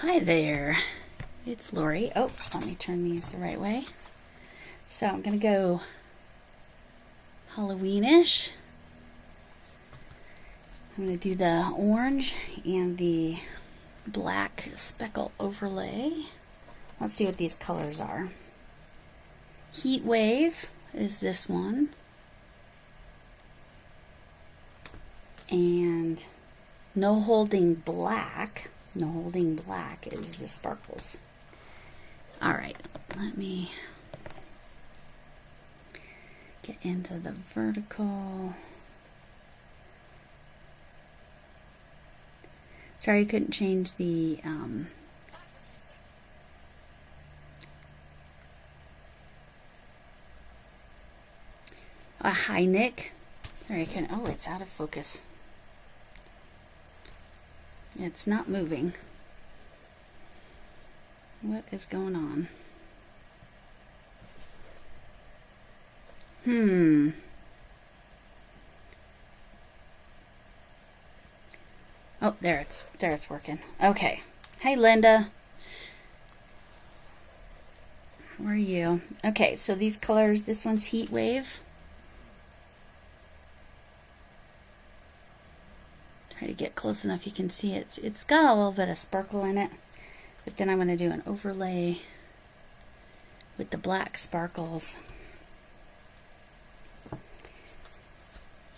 Hi there, it's Lori. Oh, let me turn these the right way. So I'm going to go Halloweenish. I'm going to do the orange and the black speckle overlay. Let's see what these colors are. Heat Wave is this one. And No Holding Black. No Holding Black is the sparkles. Alright, let me get into the vertical. Sorry I couldn't change the hi Nick. Sorry I couldn't. Oh, it's out of focus. It's not moving. What is going on? Oh, there it's working. Okay. Hey Linda. Where are you? Okay, so these colors, this one's Heat Wave. Try to get close enough you can see it. It's got a little bit of sparkle in it. But then I'm going to do an overlay with the black sparkles.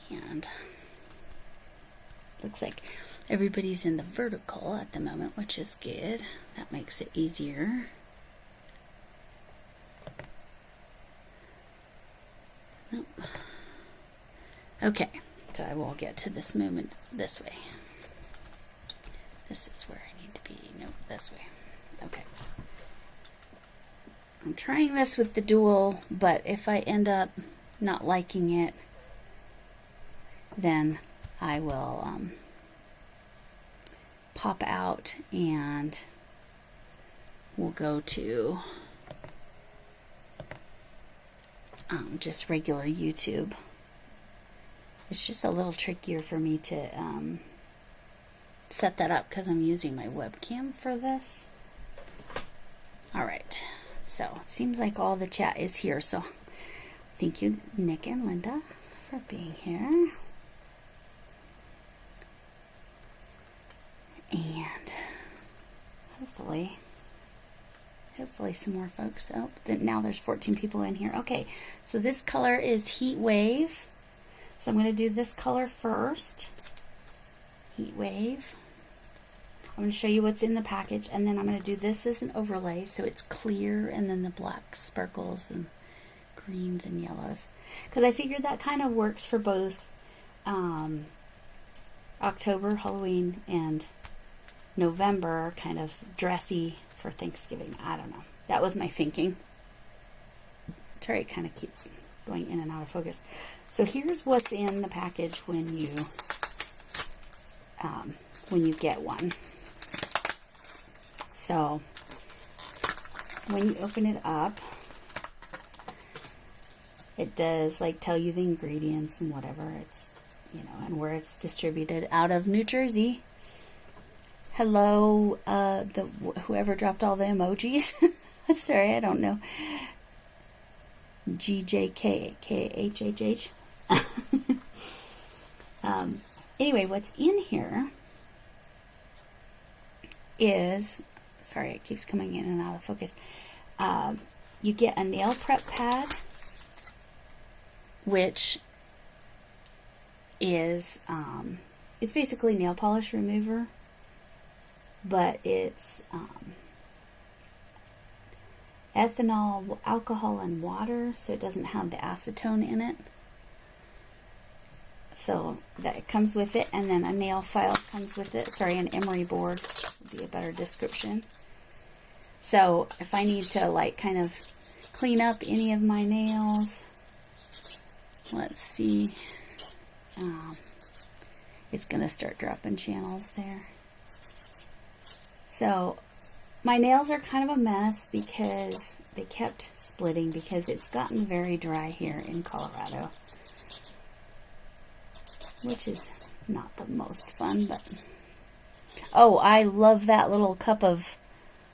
And looks like everybody's in the vertical at the moment, which is good. That makes it easier. Nope. Okay, so I will get to this movement this way. This is where I need to be. Nope, this way. Okay. I'm trying this with the dual, but if I end up not liking it, then I will pop out and we'll go to just regular YouTube. It's just a little trickier for me to set that up because I'm using my webcam for this. Alright, so it seems like all the chat is here, so thank you Nick and Linda for being here. And hopefully some more folks. Oh, now there's 14 people in here. Okay, so this color is Heat Wave. So I'm going to do this color first. Heat Wave. I'm going to show you what's in the package, and then I'm going to do this as an overlay so it's clear, and then the black sparkles and greens and yellows. Because I figured that kind of works for both October, Halloween, and November, kind of dressy for Thanksgiving. I don't know. That was my thinking. Sorry, it kind of keeps going in and out of focus. So here's what's in the package when you get one. So when you open it up, it does like tell you the ingredients and whatever it's, you know, and where it's distributed out of New Jersey. Hello, whoever dropped all the emojis. Sorry, I don't know. GJKKHHH. Anyway, what's in here is, sorry, it keeps coming in and out of focus. You get a nail prep pad, which is, it's basically nail polish remover, but it's ethanol, alcohol, and water, so it doesn't have the acetone in it. So that comes with it, and then a nail file comes with it. Sorry, an emery board would be a better description. So if I need to like kind of clean up any of my nails, let's see, it's going to start dropping channels there. So my nails are kind of a mess because they kept splitting because it's gotten very dry here in Colorado, which is not the most fun, but Oh, I love that little cup of,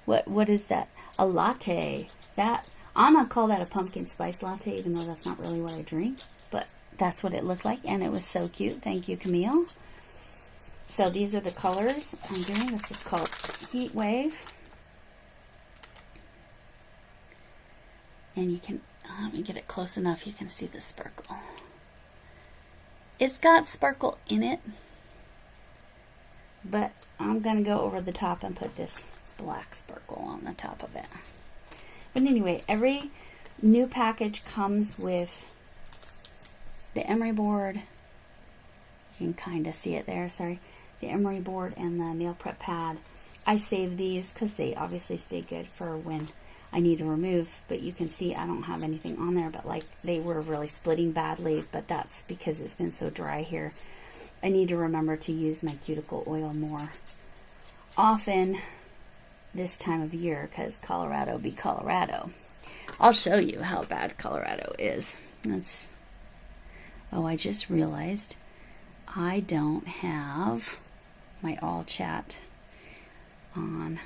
what is that? A latte. That, I'm going to call that a pumpkin spice latte, even though that's not really what I drink. But that's what it looked like, and it was so cute. Thank you, Camille. So these are the colors I'm doing. This is called Heat Wave. And you can, let me get it close enough you can see the sparkle. It's got sparkle in it, but I'm going to go over the top and put this black sparkle on the top of it. But anyway, every new package comes with the emery board. You can kind of see it there, sorry. The emery board and the nail prep pad. I save these because they obviously stay good for when I need to remove, but you can see I don't have anything on there, but like they were really splitting badly, but that's because it's been so dry here. I need to remember to use my cuticle oil more often this time of year because Colorado be Colorado. I'll show you how bad Colorado is. That's, oh, I just realized I don't have my all chat on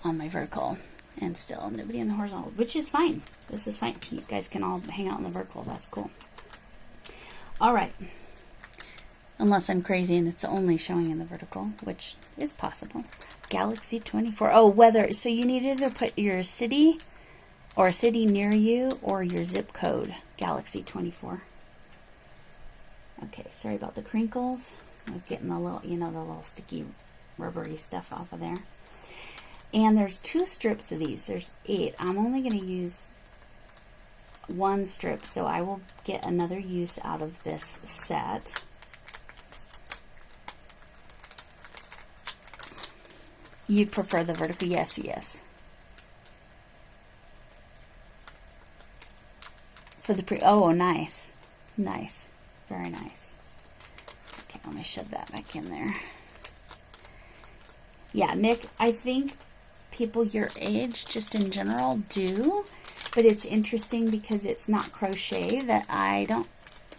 my vertical, and still nobody in the horizontal, which is fine. This is fine. You guys can all hang out in the vertical. That's cool. All right. Unless I'm crazy and it's only showing in the vertical, which is possible. Galaxy 24. Oh, weather. So you need to either put your city or a city near you or your zip code. Galaxy 24. Okay, sorry about the crinkles. I was getting the little, you know, the little sticky rubbery stuff off of there. And there's 2 strips of these. There's 8. I'm only going to use 1 strip, so I will get another use out of this set. You prefer the vertical? Yes, yes. For the oh, nice. Nice. Very nice. Okay, let me shove that back in there. Yeah, Nick, I think people your age, just in general, do. But it's interesting because it's not crochet that I don't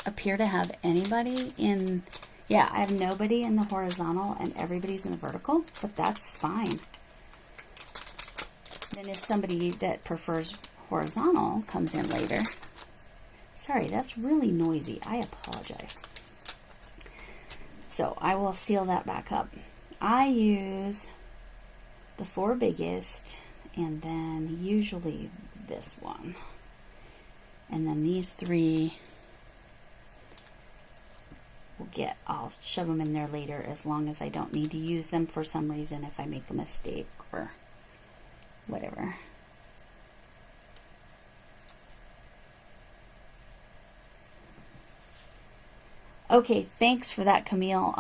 appear to have anybody in... Yeah, I have nobody in the horizontal and everybody's in the vertical, but that's fine. Then if somebody that prefers horizontal comes in later... Sorry, that's really noisy. I apologize. So I will seal that back up. I use the 4 biggest and then usually this one. And then these 3 will get, I'll shove them in there later as long as I don't need to use them for some reason if I make a mistake or whatever. Okay, thanks for that, Camille.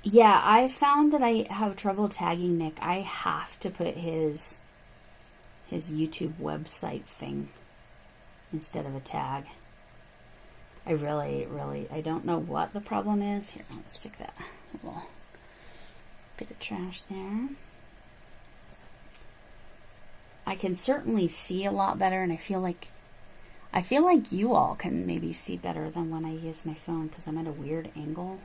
Yeah, I found that I have trouble tagging Nick. I have to put his YouTube website thing instead of a tag. I really, I don't know what the problem is. Here, let's stick that little bit of trash there. I can certainly see a lot better, and I feel like you all can maybe see better than when I use my phone because I'm at a weird angle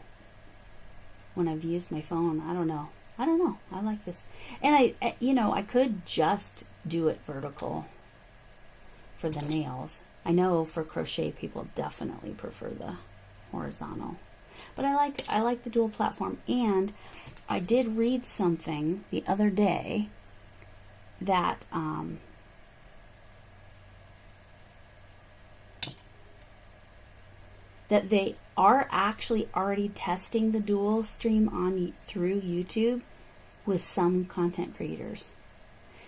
when I've used my phone. I don't know. I like this. And I could just do it vertical for the nails. I know for crochet people definitely prefer the horizontal. But I like the dual platform, and I did read something the other day that that they are actually already testing the dual stream through YouTube with some content creators.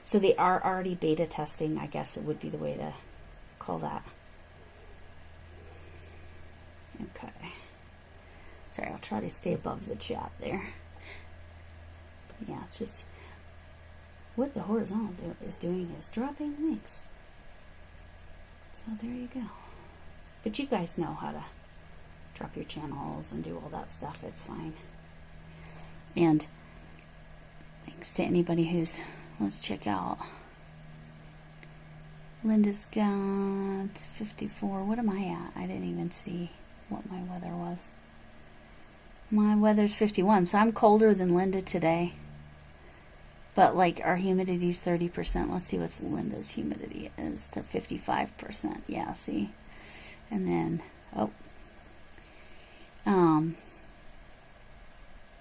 So they are already beta testing, I guess it would be the way to call that. Okay. Sorry, I'll try to stay above the chat there. Yeah, it's just what the horizontal is doing is dropping links. So there you go. But you guys know how to drop your channels and do all that stuff. It's fine. And thanks to anybody who's, let's check out. Linda's got 54. What am I at? I didn't even see. what my weather was. My weather's 51, so I'm colder than Linda today. But like our humidity is 30%. Let's see what Linda's humidity is. They're 55%. Yeah, see? And then,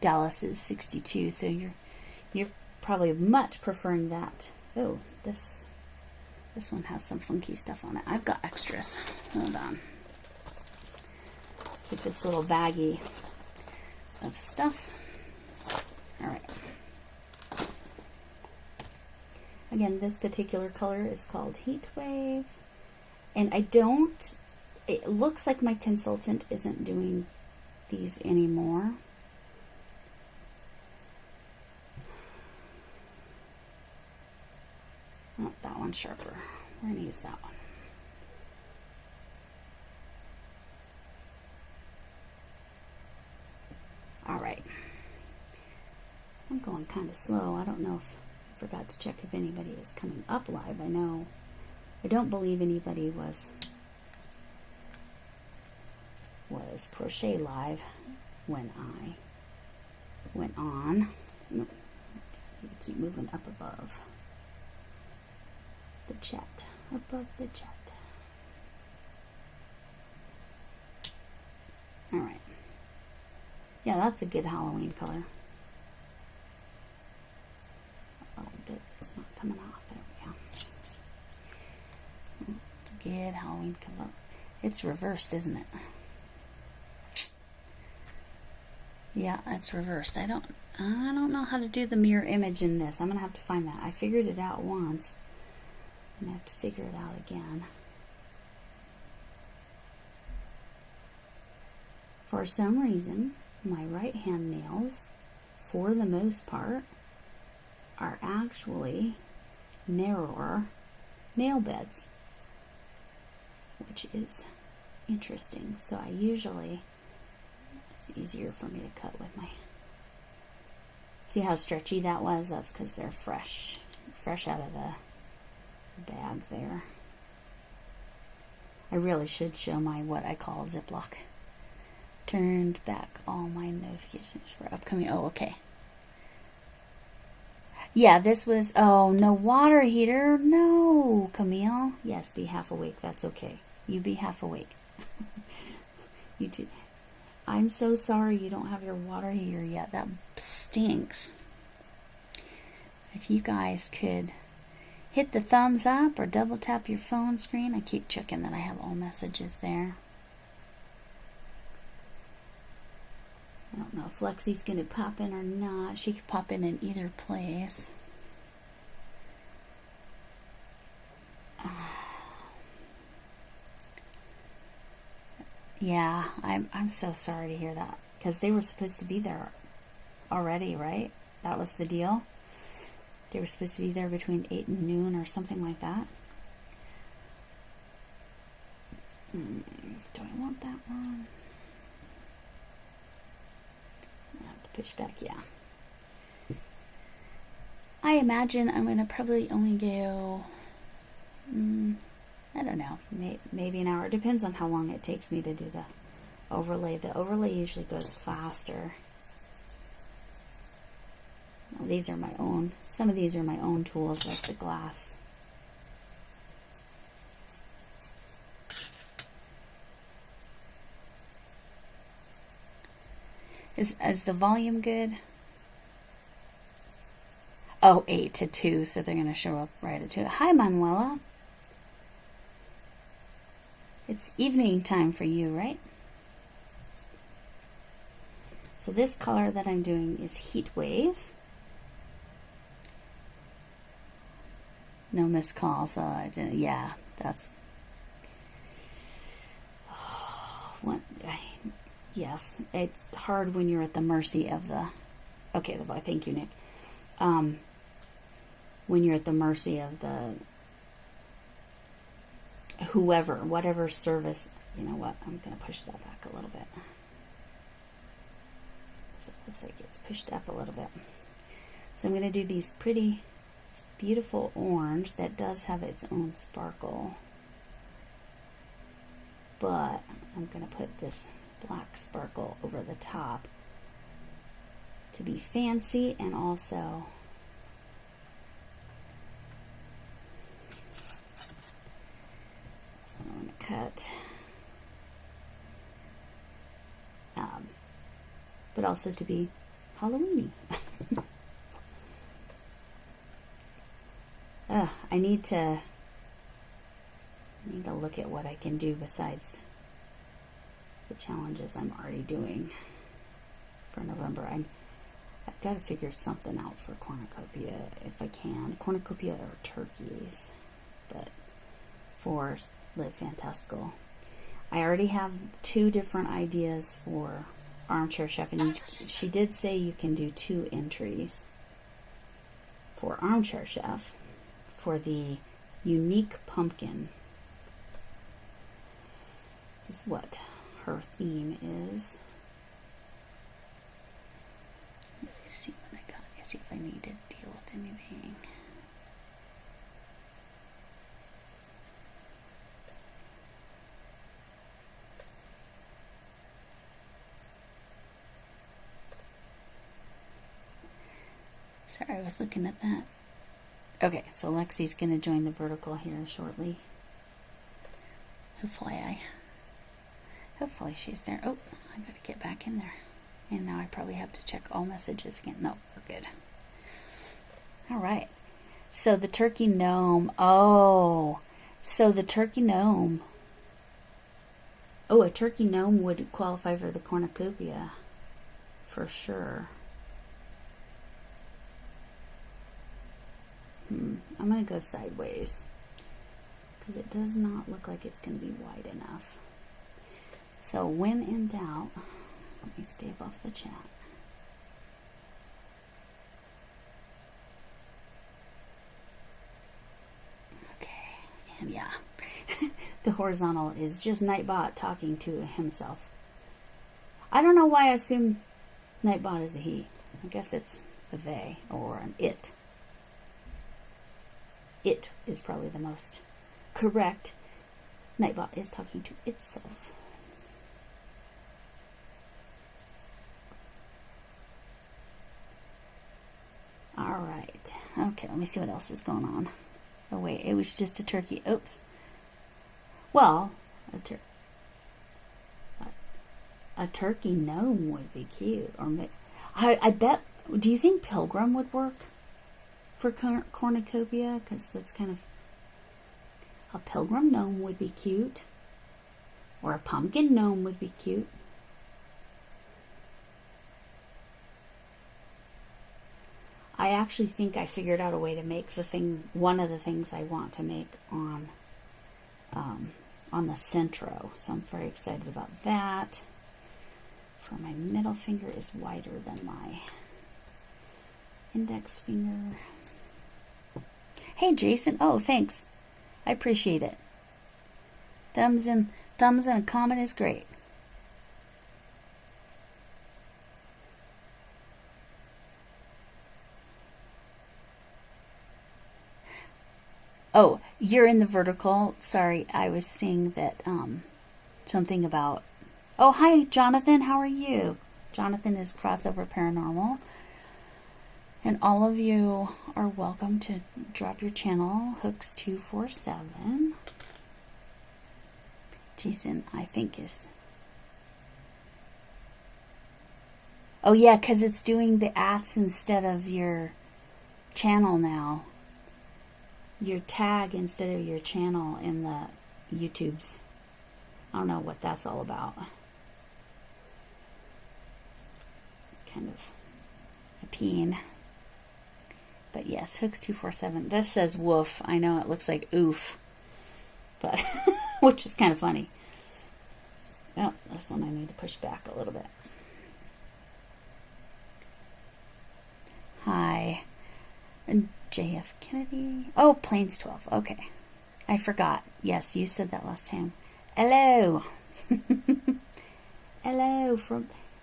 Dallas is 62, so you're probably much preferring that. Oh, this one has some funky stuff on it. I've got extras. Hold on. Get this little baggie of stuff. All right. Again, this particular color is called Heat Wave. And it looks like my consultant isn't doing these anymore. Oh, that one's sharper. We're going to use that one. All right. I'm going kind of slow. I don't know if I forgot to check if anybody is coming up live. I don't believe anybody was crochet live when I went on. Nope. Keep moving up above the chat. Above the chat. All right. Yeah, that's a good Halloween color. Oh, but it's not coming off. There we go. It's a good Halloween color. It's reversed, isn't it? Yeah, it's reversed. I don't know how to do the mirror image in this. I'm gonna have to find that. I figured it out once. I'm gonna have to figure it out again. For some reason, my right hand nails, for the most part, are actually narrower nail beds, which is interesting. So it's easier for me to cut with my, see how stretchy that was? That's because they're fresh out of the bag there. I really should show my, what I call Ziploc. Turned back all my notifications for upcoming. Oh, okay. Yeah, this was, no water heater. No, Camille. Yes, be half awake. That's okay. You be half awake. You too. I'm so sorry you don't have your water heater yet. That stinks. If you guys could hit the thumbs up or double tap your phone screen. I keep checking that I have all messages there. I don't know if Lexi's going to pop in or not. She could pop in either place. Yeah, I'm so sorry to hear that. Because they were supposed to be there already, right? That was the deal. They were supposed to be there between 8 and noon or something like that. Do I want that one? I have to push back, yeah. I imagine I'm going to probably only go, I don't know, maybe an hour. It depends on how long it takes me to do the overlay. The overlay usually goes faster. Well, these are my own. Some of these are my own tools, like the glass. Is the volume good? Oh, 8 to 2, so they're going to show up right at 2. Hi, Manuela. It's evening time for you, right? So this color that I'm doing is Heat Wave. No missed calls, so I didn't, yeah, that's... yes, it's hard when you're at the mercy of the... Okay, thank you, Nick. When you're at the mercy of the whatever service, you know what, I'm going to push that back a little bit. So it looks like it's pushed up a little bit. So I'm going to do these pretty, beautiful orange that does have its own sparkle. but I'm going to put this black sparkle over the top to be fancy, and also that's what I'm going to cut. But also to be Halloweeny. I need to look at what I can do besides the challenges I'm already doing for November. I've got to figure something out for cornucopia if I can. Cornucopia or turkeys, but for Live Fantastical, I already have 2 different ideas for Armchair Chef, and she did say you can do 2 entries for Armchair Chef for the unique pumpkin is what her theme is. Let me see what I got. Let's see if I need to deal with anything. Sorry, I was looking at that. Okay, so Lexi's going to join the vertical here shortly. Hopefully she's there. Oh, I got to get back in there. And now I probably have to check all messages again. No, we're good. All right. So the turkey gnome. Oh, so the turkey gnome. Oh, a turkey gnome would qualify for the cornucopia. For sure. I'm going to go sideways because it does not look like it's going to be wide enough. So when in doubt, let me stay above the chat. Okay, and yeah, the horizontal is just Nightbot talking to himself. I don't know why I assume Nightbot is a he. I guess it's a they or an it. It is probably the most correct. Nightbot is talking to itself. Alright. Okay, let me see what else is going on. Oh wait, it was just a turkey. Oops. Well, a turkey gnome would be cute. Or I bet, do you think Pilgrim would work for cornucopia? Because that's kind of, a pilgrim gnome would be cute, or a pumpkin gnome would be cute. I actually think I figured out a way to make one of the things I want to make on the Centro, so I'm very excited about that. For my middle finger is wider than my index finger. Hey, Jason. Oh, thanks. I appreciate it. Thumbs and a comment is great. Oh, you're in the vertical. Sorry, I was seeing that something about... Oh, hi, Jonathan. How are you? Jonathan is Crossover Paranormal. And all of you are welcome to drop your channel, Hooks247. Jason, I think is... Oh, yeah, because it's doing the ats instead of your channel now. Your tag instead of your channel in the YouTubes. I don't know what that's all about. Kind of a peen. But yes, Hooks247. This says woof. I know it looks like oof. But, which is kind of funny. Oh, this one I need to push back a little bit. Hi. And JF Kennedy. Oh, Plains 12. Okay. I forgot. Yes, you said that last time. Hello. Hello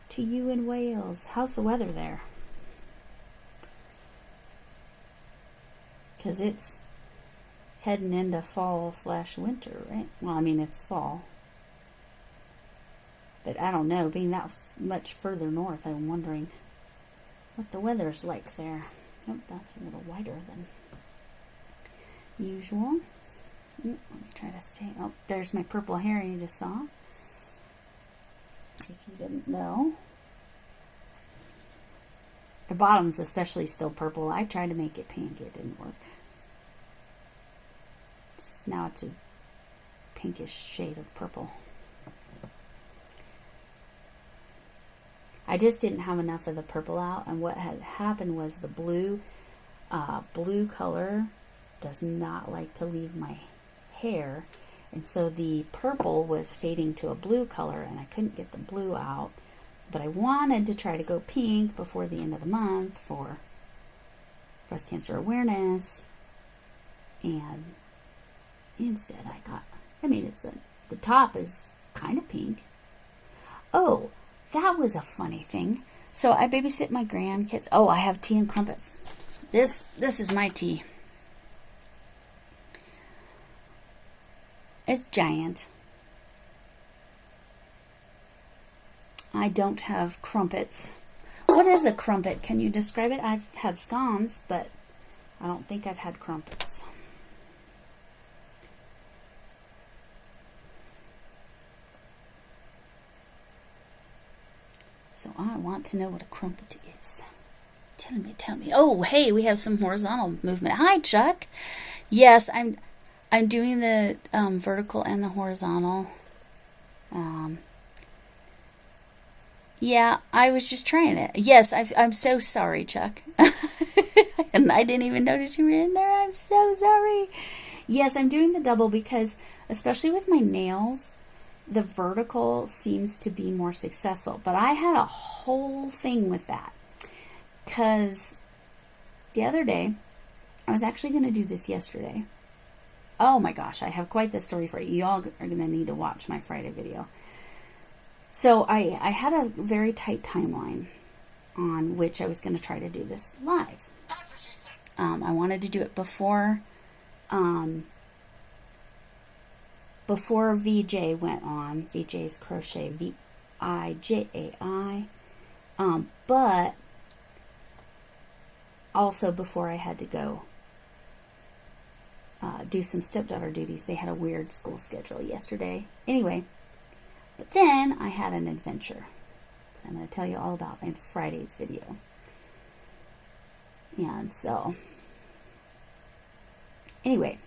to you in Wales. How's the weather there? Because it's heading into fall/winter, right? Well, I mean, it's fall. But I don't know, being that much further north, I'm wondering what the weather's like there. Oh, that's a little wider than usual. Let me try to stay. Oh, there's my purple hair you just saw. If you didn't know. The bottom's especially still purple. I tried to make it pink. It didn't work. Now it's a pinkish shade of purple. I just didn't have enough of the purple out, and what had happened was the blue color does not like to leave my hair, and so the purple was fading to a blue color, and I couldn't get the blue out, but I wanted to try to go pink before the end of the month for breast cancer awareness, and instead I got, the top is kind of pink. Oh, that was a funny thing. So I babysit my grandkids. Oh, I have tea and crumpets. This is my tea. It's giant. I don't have crumpets. What is a crumpet? Can you describe it? I've had scones, but I don't think I've had crumpets. So I want to know what a crumpet is. Tell me. Oh, hey, we have some horizontal movement. Hi, Chuck. Yes, I'm doing the vertical and the horizontal. Yeah, I was just trying it. Yes, I'm so sorry, Chuck. And I didn't even notice you were in there. I'm so sorry. Yes, I'm doing the double because, especially with my nails, the vertical seems to be more successful. But I had a whole thing with that. Because the other day, I was actually going to do this yesterday. Oh my gosh, I have quite the story for you. Y'all are going to need to watch my Friday video. So I had a very tight timeline on which I was going to try to do this live. I wanted to do it before VJ went on, VJ's Crochet, VIJAI, but also before I had to go do some stepdaughter duties. They had a weird school schedule yesterday. Anyway, but then I had an adventure that I'm going to tell you all about in Friday's video. And so, anyway,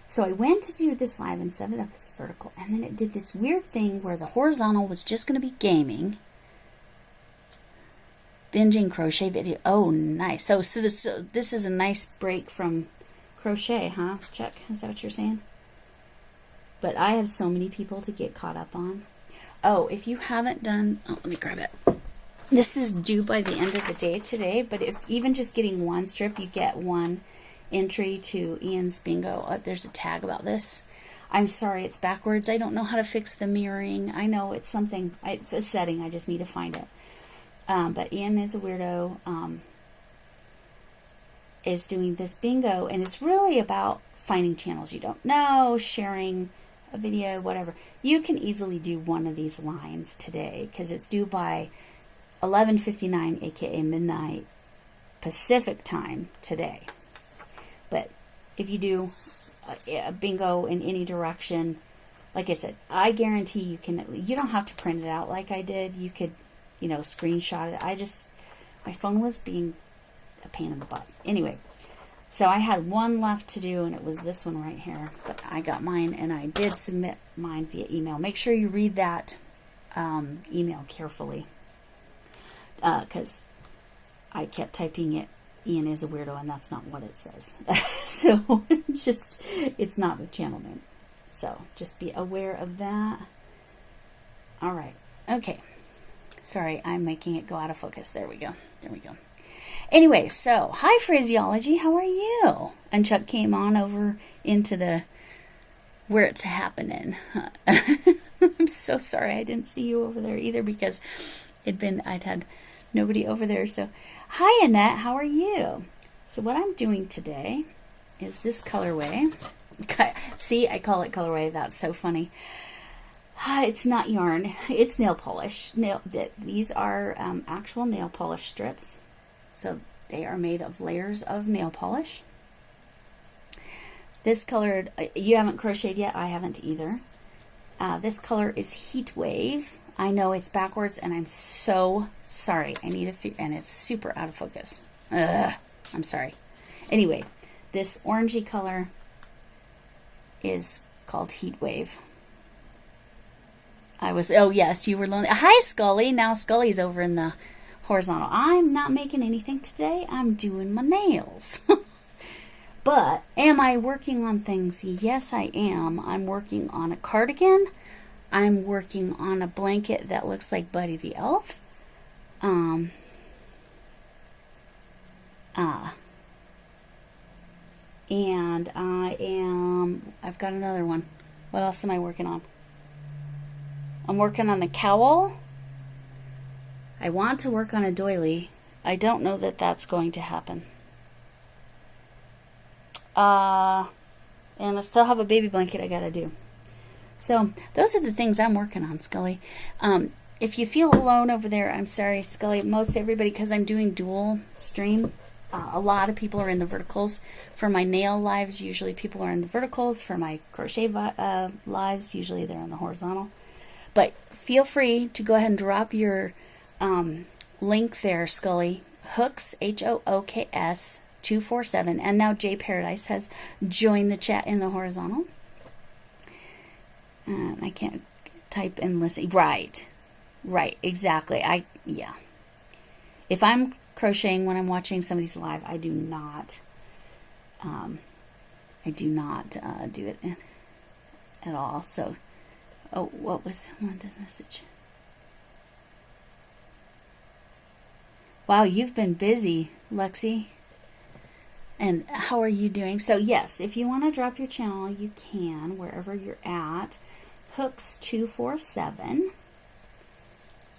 so I went to do this live and set it up as vertical, and then it did this weird thing where the horizontal was just going to be gaming, binging crochet video. Oh, nice. So this is a nice break from crochet, huh, Chuck? Is that what you're saying? But I have so many people to get caught up on. Oh, if you haven't done, let me grab it. This is due by the end of the day today, but if even just getting one strip, you get one entry to Ian's bingo. There's a tag about this. I'm sorry, it's backwards. I don't know how to fix the mirroring. I know it's something, it's a setting. I just need to find it. But Ian is a weirdo, is doing this bingo, and it's really about finding channels you don't know, sharing a video, whatever. You can easily do one of these lines today because it's due by 11:59, aka midnight Pacific time today. But if you do a bingo in any direction, like I said, I guarantee you don't have to print it out like I did. You could, screenshot it. My phone was being a pain in the butt. Anyway, so I had one left to do, and it was this one right here. But I got mine, and I did submit mine via email. Make sure you read that email carefully, because I kept typing it. Ian is a weirdo, and that's not what it says. So it's not the channel name. So just be aware of that. All right. Okay. Sorry, I'm making it go out of focus. There we go. Anyway, so hi phraseology. How are you? And Chuck came on over into where it's happening. I'm so sorry I didn't see you over there either because I'd had nobody over there. So hi Annette, how are you? So what I'm doing today is this colorway. See, I call it colorway. That's so funny. It's not yarn. It's nail polish. These are actual nail polish strips. So they are made of layers of nail polish. This color, you haven't crocheted yet. I haven't either. This color is Heat Wave. I know it's backwards, and I'm so sorry. I need and it's super out of focus. Ugh, I'm sorry. Anyway, this orangey color is called Heat Wave. Oh yes, you were lonely. Hi, Scully. Now Scully's over in the horizontal. I'm not making anything today. I'm doing my nails. But am I working on things? Yes, I am. I'm working on a cardigan. I'm working on a blanket that looks like Buddy the Elf. And I've got another one. What else am I working on? I'm working on a cowl. I want to work on a doily. I don't know that that's going to happen. And I still have a baby blanket I gotta do. So those are the things I'm working on, Scully. If you feel alone over there, I'm sorry, Scully. Most everybody, because I'm doing dual stream, a lot of people are in the verticals. For my nail lives, usually people are in the verticals. For my crochet lives, usually they're on the horizontal. But feel free to go ahead and drop your link there, Scully. Hooks, HOOKS 247. And now Jay Paradise has joined the chat in the horizontal. I can't type and listen. Right, exactly. Yeah. If I'm crocheting when I'm watching somebody's live, I do not do it at all. So, oh, what was Linda's message? Wow, you've been busy, Lexi. And how are you doing? So yes, if you want to drop your channel, you can wherever you're at. Hooks 247.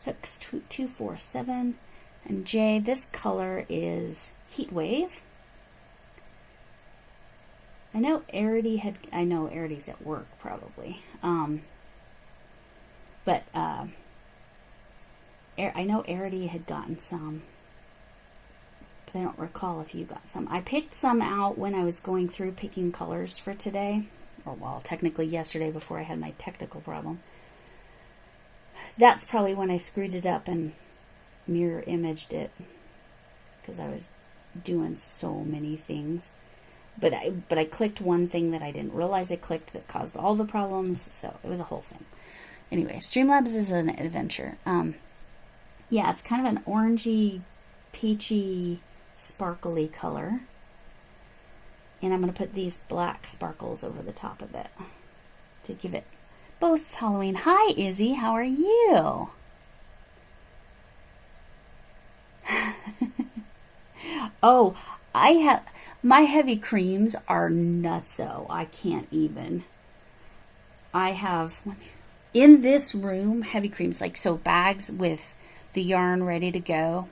Hooks 247. And Jay, this color is Heat Wave. I know Arity's at work probably. But I know Arity had gotten some. But I don't recall if you got some. I picked some out when I was going through picking colors for today. Or, well, technically yesterday before I had my technical problem. That's probably when I screwed it up and mirror imaged it. Because I was doing so many things. But I clicked one thing that I didn't realize I clicked that caused all the problems. So it was a whole thing. Anyway, Streamlabs is an adventure. Yeah, it's kind of an orangey, peachy, sparkly color. And I'm going to put these black sparkles over the top of it to give it both Halloween. Hi, Izzy. How are you? Oh, my heavy creams are nutso. I can't even. I have in this room heavy creams, like so bags with the yarn ready to go.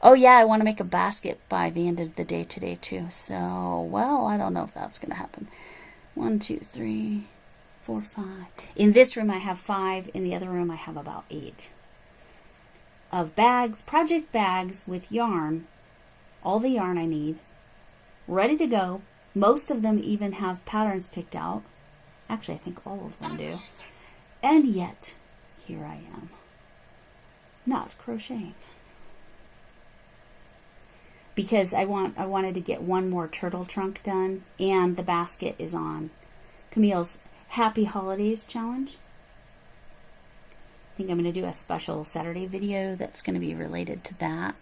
Oh yeah, I want to make a basket by the end of the day today too. So, well, I don't know if that's going to happen. 1, 2, 3, 4, 5. In this room I have 5. In the other room I have about 8. Of bags, project bags with yarn. All the yarn I need. Ready to go. Most of them even have patterns picked out. Actually, I think all of them do. And yet, here I am. Not crocheting. Because I wanted to get one more turtle trunk done, and the basket is on Camille's Happy Holidays challenge. I think I'm going to do a special Saturday video that's going to be related to that.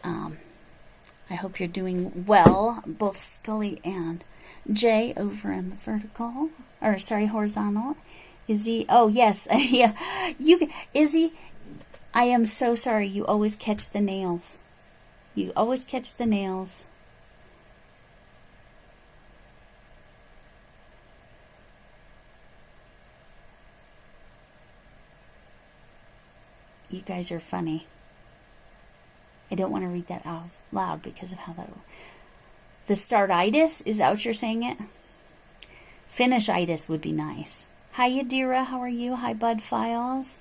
I hope you're doing well, both Scully and Jay over in the horizontal. Izzy, oh yes, yeah, Izzy, I am so sorry. You always catch the nails. You always catch the nails. You guys are funny. I don't want to read that out loud because of how that... The startitis? Is that what you're saying it? Finishitis would be nice. Hi, Yadira. How are you? Hi, Bud Files.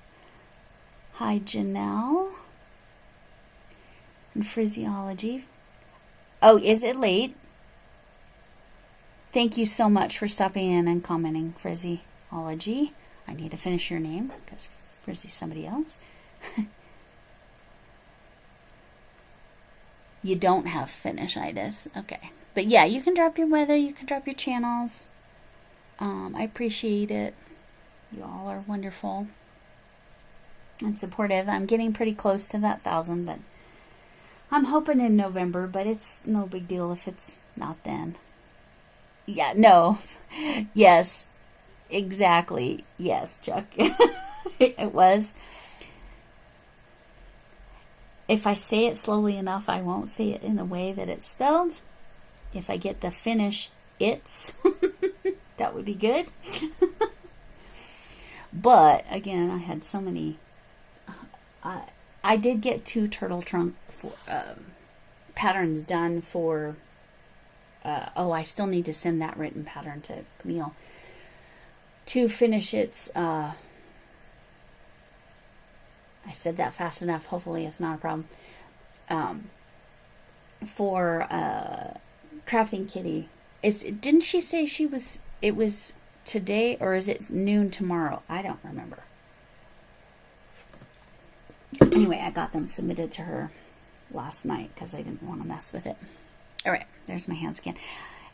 Hi, Janelle. And Physiology. Oh, is it late? Thank you so much for stopping in and commenting, Physiology. I need to finish your name because Frizzy's somebody else. You don't have finish-itis. Okay. But yeah, you can drop your weather. You can drop your channels. I appreciate it. You all are wonderful and supportive. I'm getting pretty close to that 1,000, but I'm hoping in November, but it's no big deal if it's not then. Yeah, no. Yes, exactly. Yes, Chuck. It was. If I say it slowly enough, I won't say it in a way that it's spelled. If I get the finish it's, that would be good. But again, I had so many. I did get 2 turtle trunk patterns done for. I still need to send that written pattern to Camille to finish its. I said that fast enough. Hopefully, it's not a problem. For Crafting Kitty, didn't she say it was today, or is it noon tomorrow? I don't remember. Anyway, I got them submitted to her last night because I didn't want to mess with it. All right, there's my hand scan.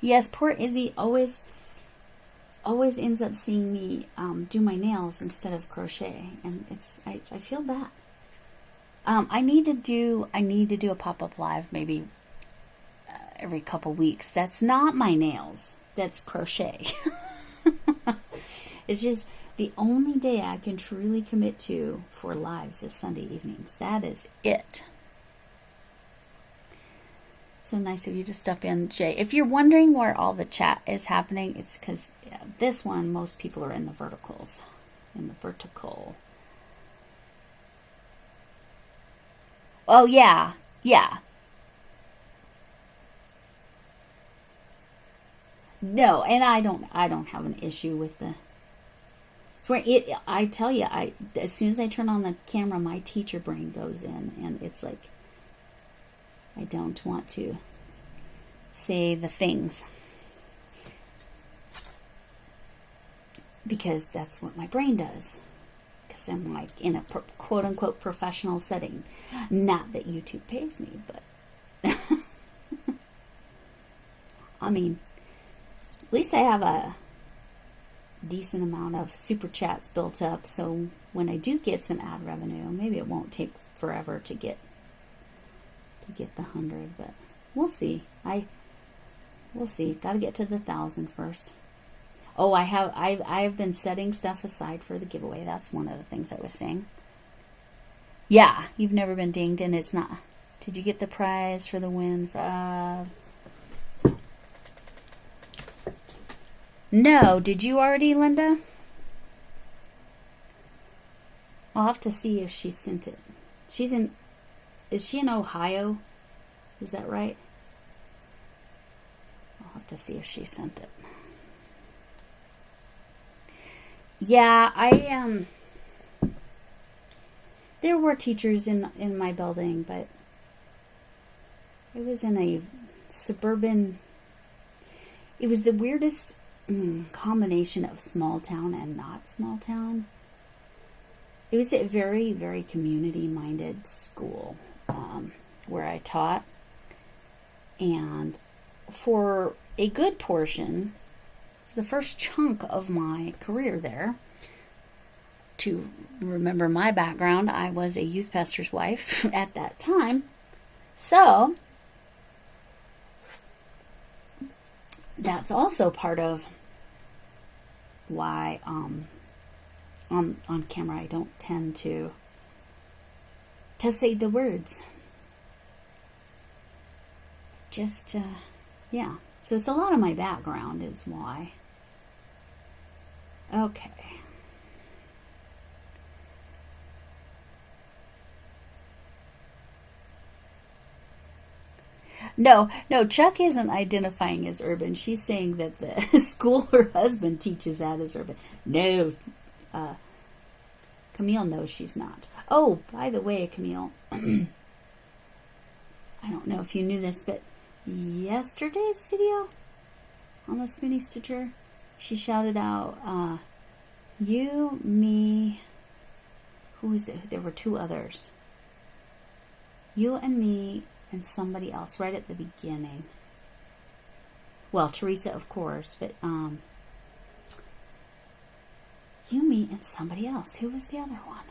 Yes, poor Izzy always ends up seeing me do my nails instead of crochet, and I feel bad. I need to do a pop-up live maybe every couple weeks. That's not my nails. That's crochet. It's just the only day I can truly commit to for lives is Sunday evenings. That is it. So nice of you to step in, Jay. If you're wondering where all the chat is happening, it's because this one, most people are in the verticals. In the vertical. Oh, yeah. Yeah. No, and I don't have an issue with the... It's where I tell you, as soon as I turn on the camera, my teacher brain goes in, and it's like... I don't want to say the things because that's what my brain does. Because I'm like in a quote-unquote professional setting. Not that YouTube pays me, but I mean, at least I have a decent amount of super chats built up, so when I do get some ad revenue, maybe it won't take forever to get the 100, but we'll see. We'll see. Got to get to the 1,000 first. Oh, I've been setting stuff aside for the giveaway. That's one of the things I was saying. Yeah, you've never been dinged, and it's not. Did you get the prize for the win? No, did you already, Linda? I'll have to see if she sent it. Is she in Ohio? Is that right? I'll have to see if she sent it. Yeah, there were teachers in my building, but it was in a suburban... It was the weirdest combination of small town and not small town. It was a very, very community-minded school where I taught. And for a good portion, the first chunk of my career there, to remember my background, I was a youth pastor's wife at that time. So, that's also part of why on camera I don't tend to say the words. Just, yeah. So it's a lot of my background is why. Okay. No, no, Chuck isn't identifying as urban. She's saying that the school her husband teaches at is urban. No, Camille knows she's not. Oh, by the way, Camille, I don't know if you knew this, but yesterday's video on the Spoonie Stitcher, she shouted out, you, me, who is it? There were two others. You and me and somebody else right at the beginning. Well, Teresa, of course, but you, me, and somebody else. Who was the other one?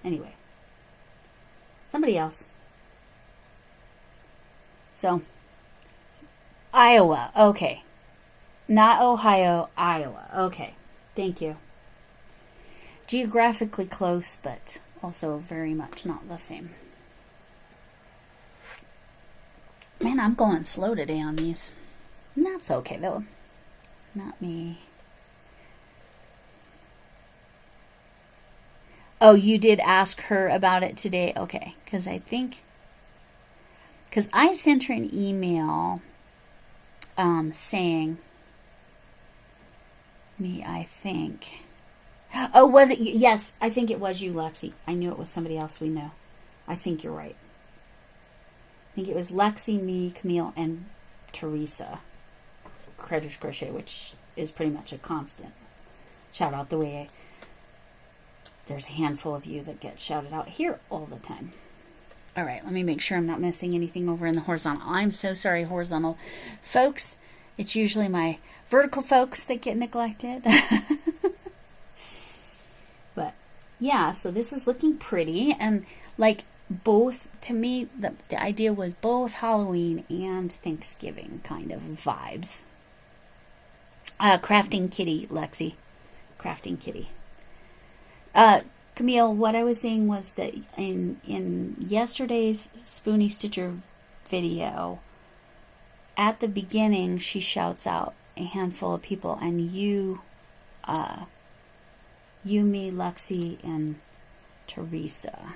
Anyway, somebody else. So, Iowa. Okay. Not Ohio, Iowa. Okay. Thank you. Geographically close, but also very much not the same. Man, I'm going slow today on these. And that's okay, though. Not me. Oh, you did ask her about it today? Okay. Because I sent her an email saying, I think. Oh, was it you? Yes, I think it was you, Lexi. I knew it was somebody else we know. I think you're right. I think it was Lexi, me, Camille, and Teresa. Critters Crochet, which is pretty much a constant shout out the way there's a handful of you that get shouted out here all the time. All right, let me make sure I'm not missing anything over in the horizontal. I'm so sorry, horizontal folks. It's usually my vertical folks that get neglected. But yeah, so this is looking pretty, and like both, to me, the idea was both Halloween and Thanksgiving kind of vibes. Crafting Kitty, Lexi. Crafting Kitty. Camille, what I was saying was that in yesterday's Spoonie Stitcher video, at the beginning, she shouts out a handful of people, and you, me, Lexi, and Teresa.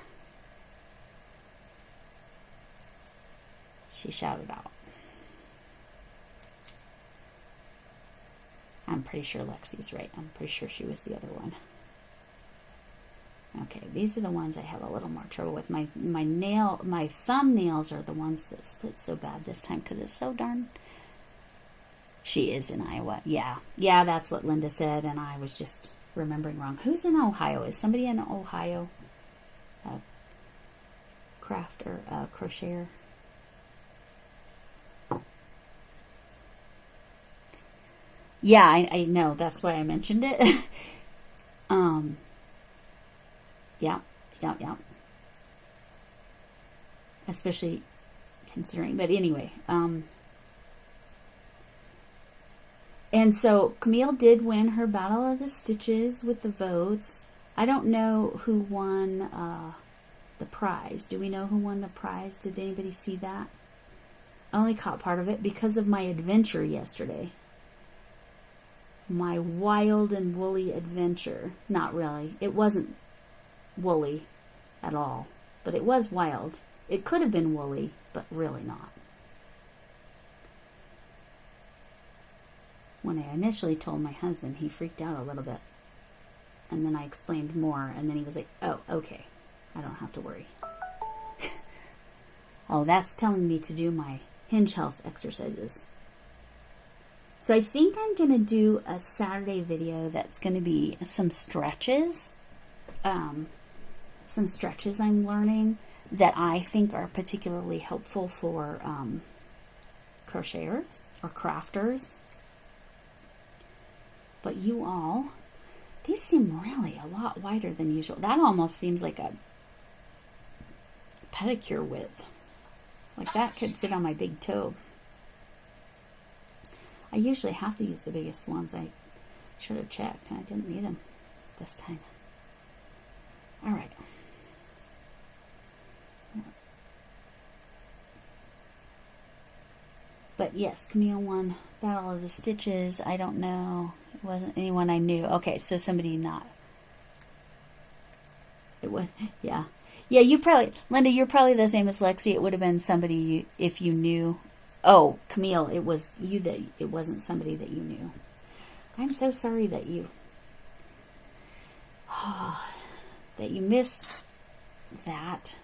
She shouted out. I'm pretty sure Lexi's right. I'm pretty sure she was the other one. Okay, these are the ones I have a little more trouble with. My thumbnails are the ones that split so bad this time because it's so darn. She is in Iowa. Yeah, that's what Linda said, and I was just remembering wrong. Who's in Ohio? Is somebody in Ohio? Crafter, crocheter. Yeah, I know. That's why I mentioned it. Yeah. Especially considering, but anyway. And so Camille did win her Battle of the Stitches with the votes. I don't know who won the prize. Do we know who won the prize? Did anybody see that? I only caught part of it because of my adventure yesterday. My wild and woolly adventure. Not really. It wasn't woolly at all, but it was wild. It could have been woolly, but really not. When I initially told my husband, he freaked out a little bit. And then I explained more, and then he was like, oh, okay. I don't have to worry. Oh, that's telling me to do my hinge health exercises. So I think I'm going to do a Saturday video that's going to be some stretches. Some stretches I'm learning that I think are particularly helpful for crocheters or crafters. But you all, these seem really a lot wider than usual. That almost seems like a pedicure width. Like that could fit on my big toe. I usually have to use the biggest ones. I should have checked. I didn't need them this time. All right. But yes, Camille won Battle of the Stitches. I don't know. It wasn't anyone I knew. Okay, so somebody not. It was, yeah. Yeah, you probably, Linda, you're probably the same as Lexi. It would have been somebody you, if you knew. Oh, Camille, it was you that, it wasn't somebody that you knew. I'm so sorry that you, that you missed that.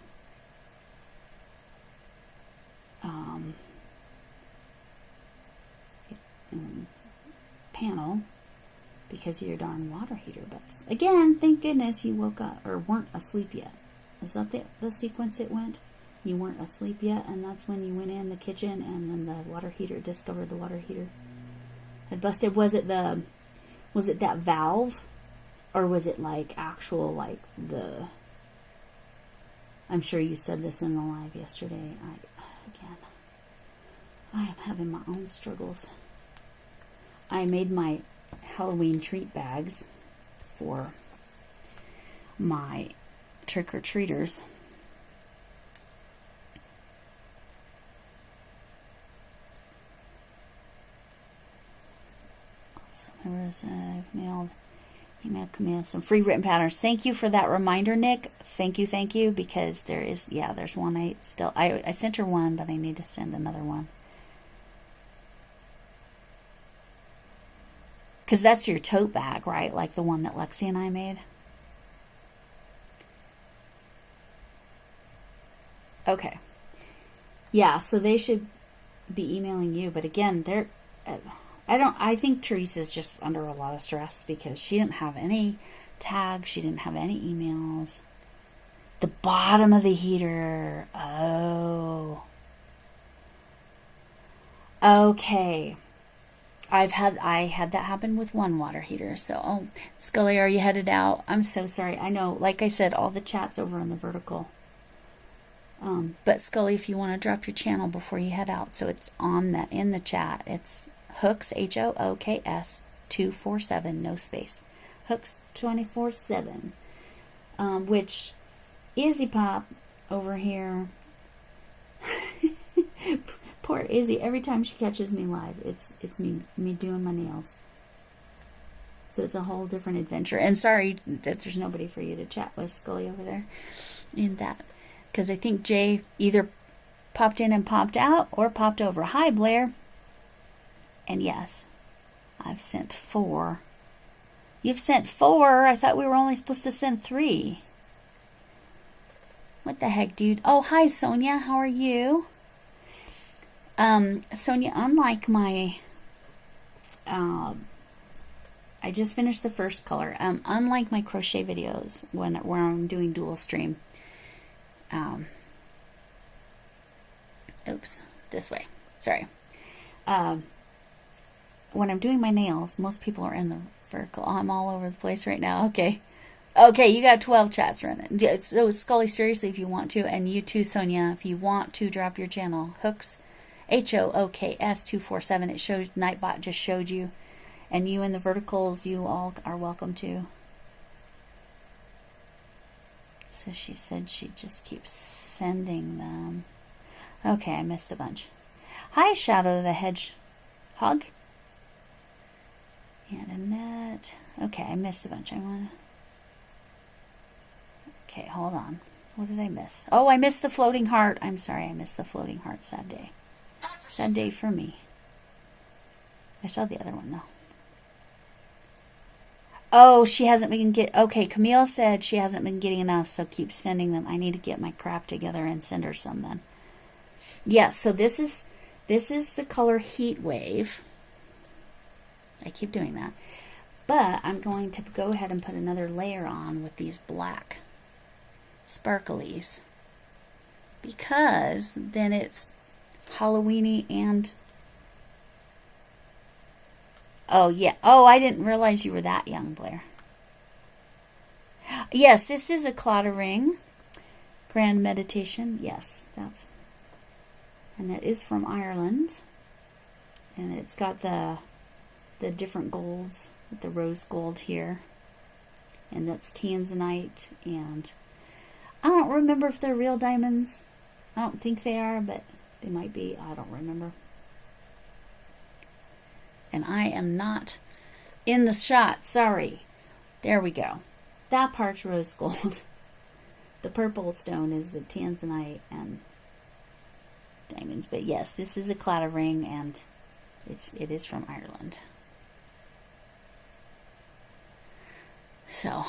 Panel because of your darn water heater. But again, thank goodness you woke up or weren't asleep yet. Is that the sequence it went? You weren't asleep yet, and that's when you went in the kitchen, and then the water heater discovered the water heater had busted. Was it that valve, or was it like actual like the? I'm sure you said this in the live yesterday. I am having my own struggles. I made my Halloween treat bags for my trick-or-treaters. Email Camille some free written patterns. Thank you for that reminder, Nick. Thank you, because there's one I sent her one, but I need to send another one. Because that's your tote bag, right? Like the one that Lexi and I made. Okay. Yeah, so they should be emailing you. But again, I think Teresa's just under a lot of stress because she didn't have any tags. She didn't have any emails. The bottom of the heater. Oh. Okay. I had that happen with one water heater. So, Scully, are you headed out? I'm so sorry. I know, like I said, all the chat's over on the vertical. But Scully, if you want to drop your channel before you head out, so it's on that in the chat. It's Hooks HOOKS 247, no space. Hooks 24/7. Which Izzy Pop over here. Poor Izzy, every time she catches me live, it's me doing my nails. So it's a whole different adventure. And sorry that there's nobody for you to chat with, Scully, over there in that. Because I think Jay either popped in and popped out or popped over. Hi, Blair. And yes, I've sent 4. You've sent 4? I thought we were only supposed to send 3. What the heck, dude? Oh, hi, Sonia. How are you? Sonia, unlike my, I just finished the first color. Unlike my crochet videos where I'm doing dual stream, oops, this way. Sorry. When I'm doing my nails, most people are in the vertical. I'm all over the place right now. Okay, you got 12 chats running. So Scully, seriously, if you want to, and you too, Sonia, if you want to drop your channel, Hooks. HOOKS 247. It showed Nightbot just showed you, and you in the verticals, you all are welcome to. So she said she just keeps sending them. Okay, I missed a bunch. Hi, Shadow the Hedgehog. And Annette. Okay, I missed a bunch. Okay, hold on. What did I miss? Oh, I missed the floating heart. I'm sorry, I missed the floating heart. Sad day. Sad day for me. I saw the other one, though. Oh, she hasn't been okay, Camille said she hasn't been getting enough, so keep sending them. I need to get my crap together and send her some then. Yeah, so this is the color Heat Wave. I keep doing that. But I'm going to go ahead and put another layer on with these black sparklies. Because then it's Halloweeny and... Oh, yeah. Oh, I didn't realize you were that young, Blair. Yes, this is a Claddagh Grand Meditation. Yes, that's... And that is from Ireland. And it's got the different golds, with the rose gold here. And that's tanzanite. And I don't remember if they're real diamonds. I don't think they are, but they might be. I don't remember. And I am not in the shot. Sorry. There we go. That part's rose gold. The purple stone is the tanzanite and diamonds. But yes, this is a claddagh ring, and it is from Ireland. So,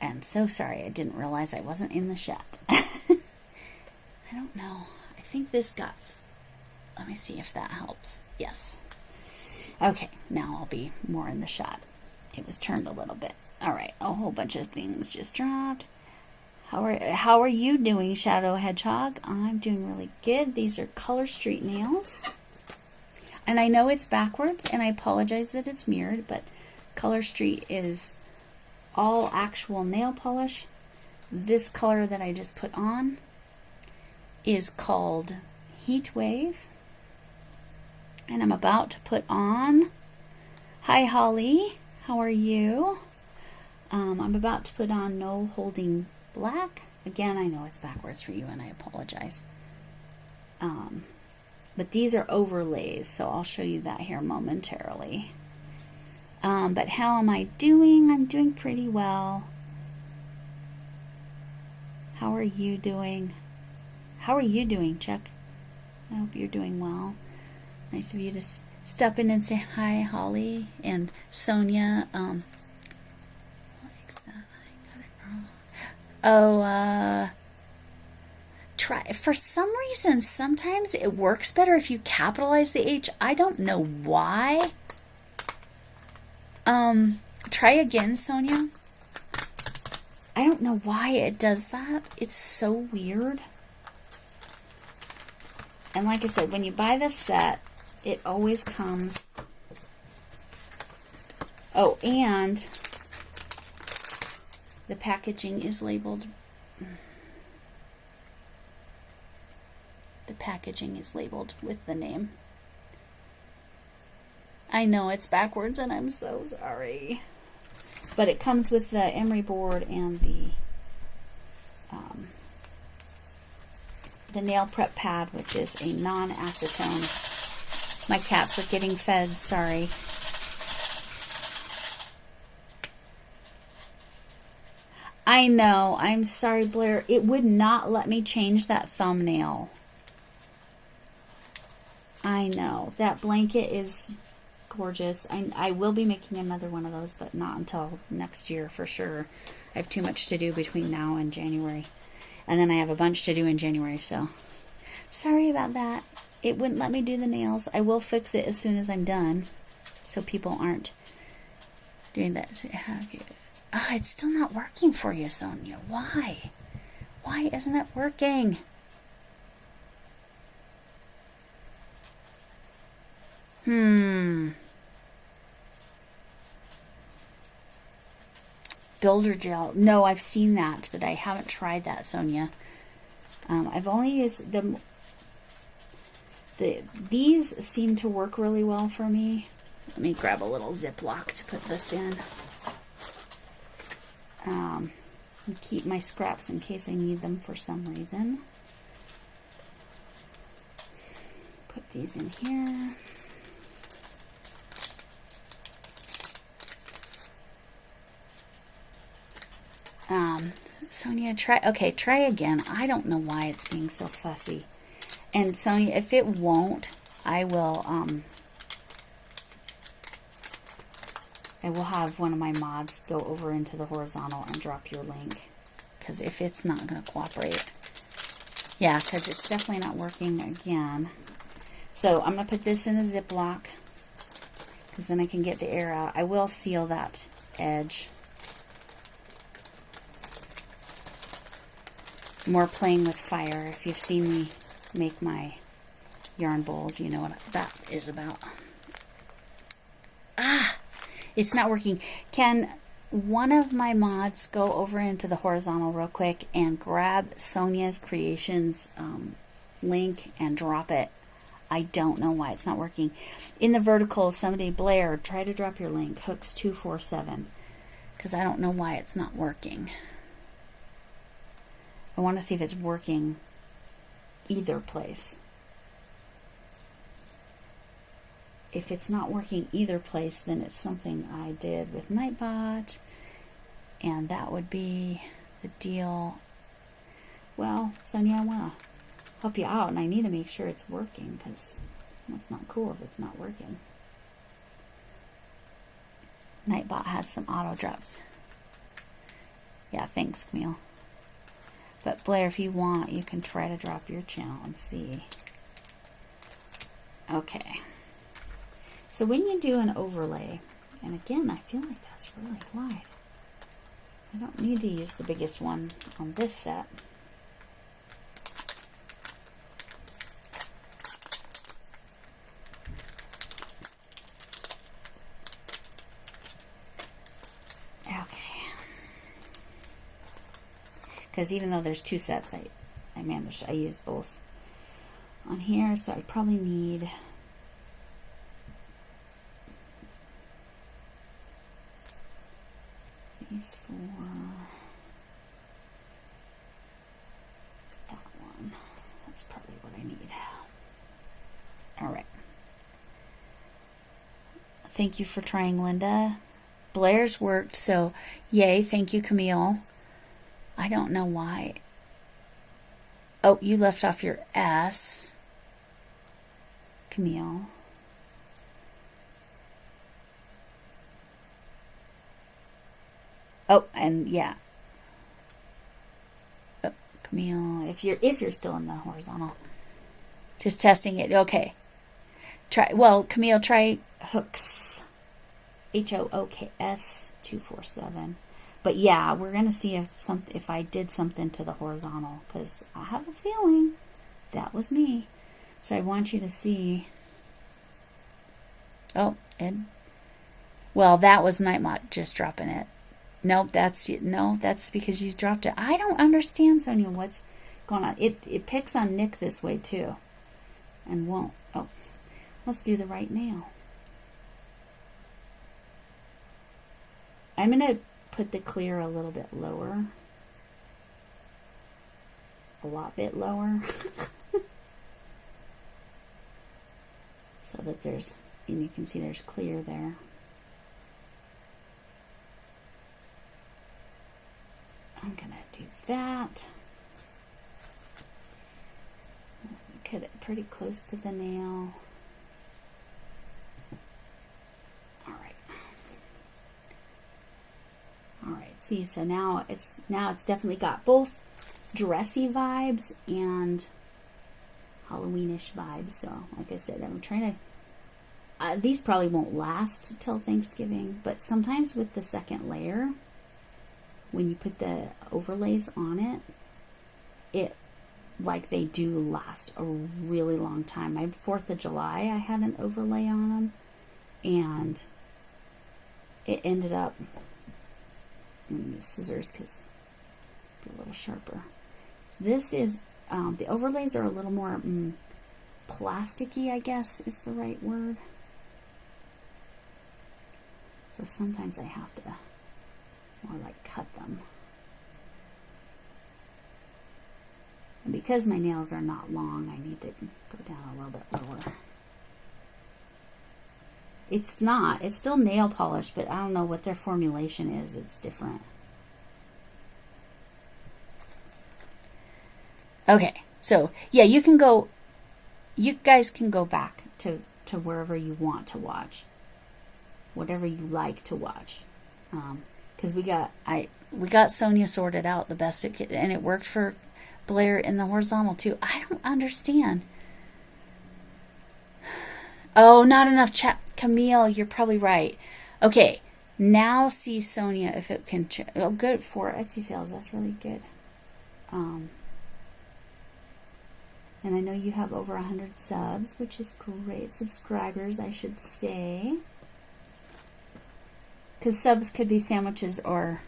I'm so sorry. I didn't realize I wasn't in the shot. I don't know. I think this got... Let me see if that helps. Yes. Okay, now I'll be more in the shot. It was turned a little bit. All right, a whole bunch of things just dropped. How are you doing, Shadow Hedgehog? I'm doing really good. These are Color Street nails. And I know it's backwards, and I apologize that it's mirrored, but Color Street is all actual nail polish. This color that I just put on is called Heat Wave. And I'm about to put on... Hi, Holly. How are you? I'm about to put on No Holding Black. Again, I know it's backwards for you, and I apologize. But these are overlays, so I'll show you that here momentarily. But how am I doing? I'm doing pretty well. How are you doing? How are you doing, Chuck? I hope you're doing well. Nice of you to step in and say hi, Holly and Sonia. Try, for some reason, sometimes it works better if you capitalize the H. I don't know why. Try again, Sonia. I don't know why it does that. It's so weird. And like I said, when you buy this set, it always comes... Oh, and the packaging is labeled... The packaging is labeled with the name. I know it's backwards, and I'm so sorry. But it comes with the emery board and the nail prep pad, which is a non-acetone. My cats are getting fed, sorry. I know, I'm sorry, Blair. It would not let me change that thumbnail. I know. That blanket is gorgeous. I will be making another one of those, but not until next year for sure. I have too much to do between now and January. And then I have a bunch to do in January, so sorry about that. It wouldn't let me do the nails. I will fix it as soon as I'm done, so people aren't doing that. Oh, it's still not working for you, Sonia. Why? Why isn't it working? Builder gel. No, I've seen that, but I haven't tried that, Sonia. I've only used these seem to work really well for me. Let me grab a little Ziploc to put this in. And keep my scraps in case I need them for some reason. Put these in here. Sonia, try again. I don't know why it's being so fussy. And Sonia, if it won't, I will have one of my mods go over into the horizontal and drop your link. Because if it's not going to cooperate. Yeah, because it's definitely not working again. So I'm going to put this in a Ziploc. Because then I can get the air out. I will seal that edge. More playing with fire. If you've seen me make my yarn bowls, you know what that is about. It's not working. Can one of my mods go over into the horizontal real quick and grab Sonia's Creations link and drop it? I don't know why it's not working. In the vertical, somebody, Blair, try to drop your link, Hooks247, because I don't know why it's not working. I want to see if it's working either place. If it's not working either place, then it's something I did with Nightbot, and that would be the deal. well, Sonia, I want to help you out, and I need to make sure it's working, because that's not cool if it's not working. Nightbot has some auto drops. Yeah, thanks, Camille. But Blair, if you want, you can try to drop your channel and see. Okay. So when you do an overlay, and again, I feel like that's really wide. I don't need to use the biggest one on this set. Okay. Because even though there's two sets, I use both on here, so I probably need these for that one. That's probably what I need. All right. Thank you for trying, Linda. Blair's worked, so yay. Thank you, Camille. I don't know why. Oh, you left off your S, Camille. Oh, and yeah. Oh, Camille, if you're still in the horizontal, just testing it. Okay. Camille, try hooks. HOOKS 247. But yeah, we're gonna see if I did something to the horizontal, because I have a feeling that was me. So I want you to see. Oh, well, that was Nightbot just dropping it. Nope, that's because you dropped it. I don't understand, Sonia, what's going on. It picks on Nick this way too, and won't. Oh, let's do the right nail. I'm gonna put the clear a little bit lower, a lot bit lower, so that and you can see there's clear there. I'm gonna do that. Cut it pretty close to the nail. Alright, see, so now it's definitely got both dressy vibes and Halloweenish vibes. So, like I said, I'm trying to... these probably won't last till Thanksgiving, but sometimes with the second layer, when you put the overlays on it, like they do last a really long time. My 4th of July, I had an overlay on them, and it ended up... I'm going to use scissors because it'll be a little sharper. So this is, the overlays are a little more plasticky, I guess is the right word. So sometimes I have to more like cut them. And because my nails are not long, I need to go down a little bit lower. It's still nail polish, but I don't know what their formulation is. It's different. Okay, so yeah, you guys can go back to wherever you want to watch, whatever you like to watch, because we got Sonia sorted out the best it could, and it worked for Blair in the horizontal too. I don't understand. Oh, not enough chat. Camille, you're probably right. Okay, now see Sonia if it can... Oh, good for Etsy sales. That's really good. And I know you have over 100 subs, which is great. Subscribers, I should say. Because subs could be sandwiches or...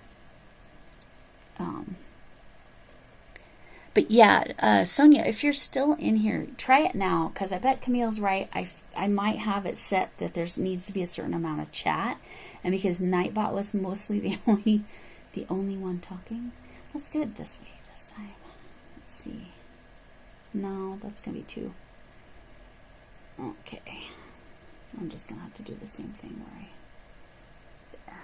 But yeah, Sonia, if you're still in here, try it now, because I bet Camille's right. I might have it set that needs to be a certain amount of chat, and because Nightbot was mostly the only one talking, let's do it this way this time. Let's see. No, that's gonna be too. Okay, I'm just gonna have to do the same thing where there.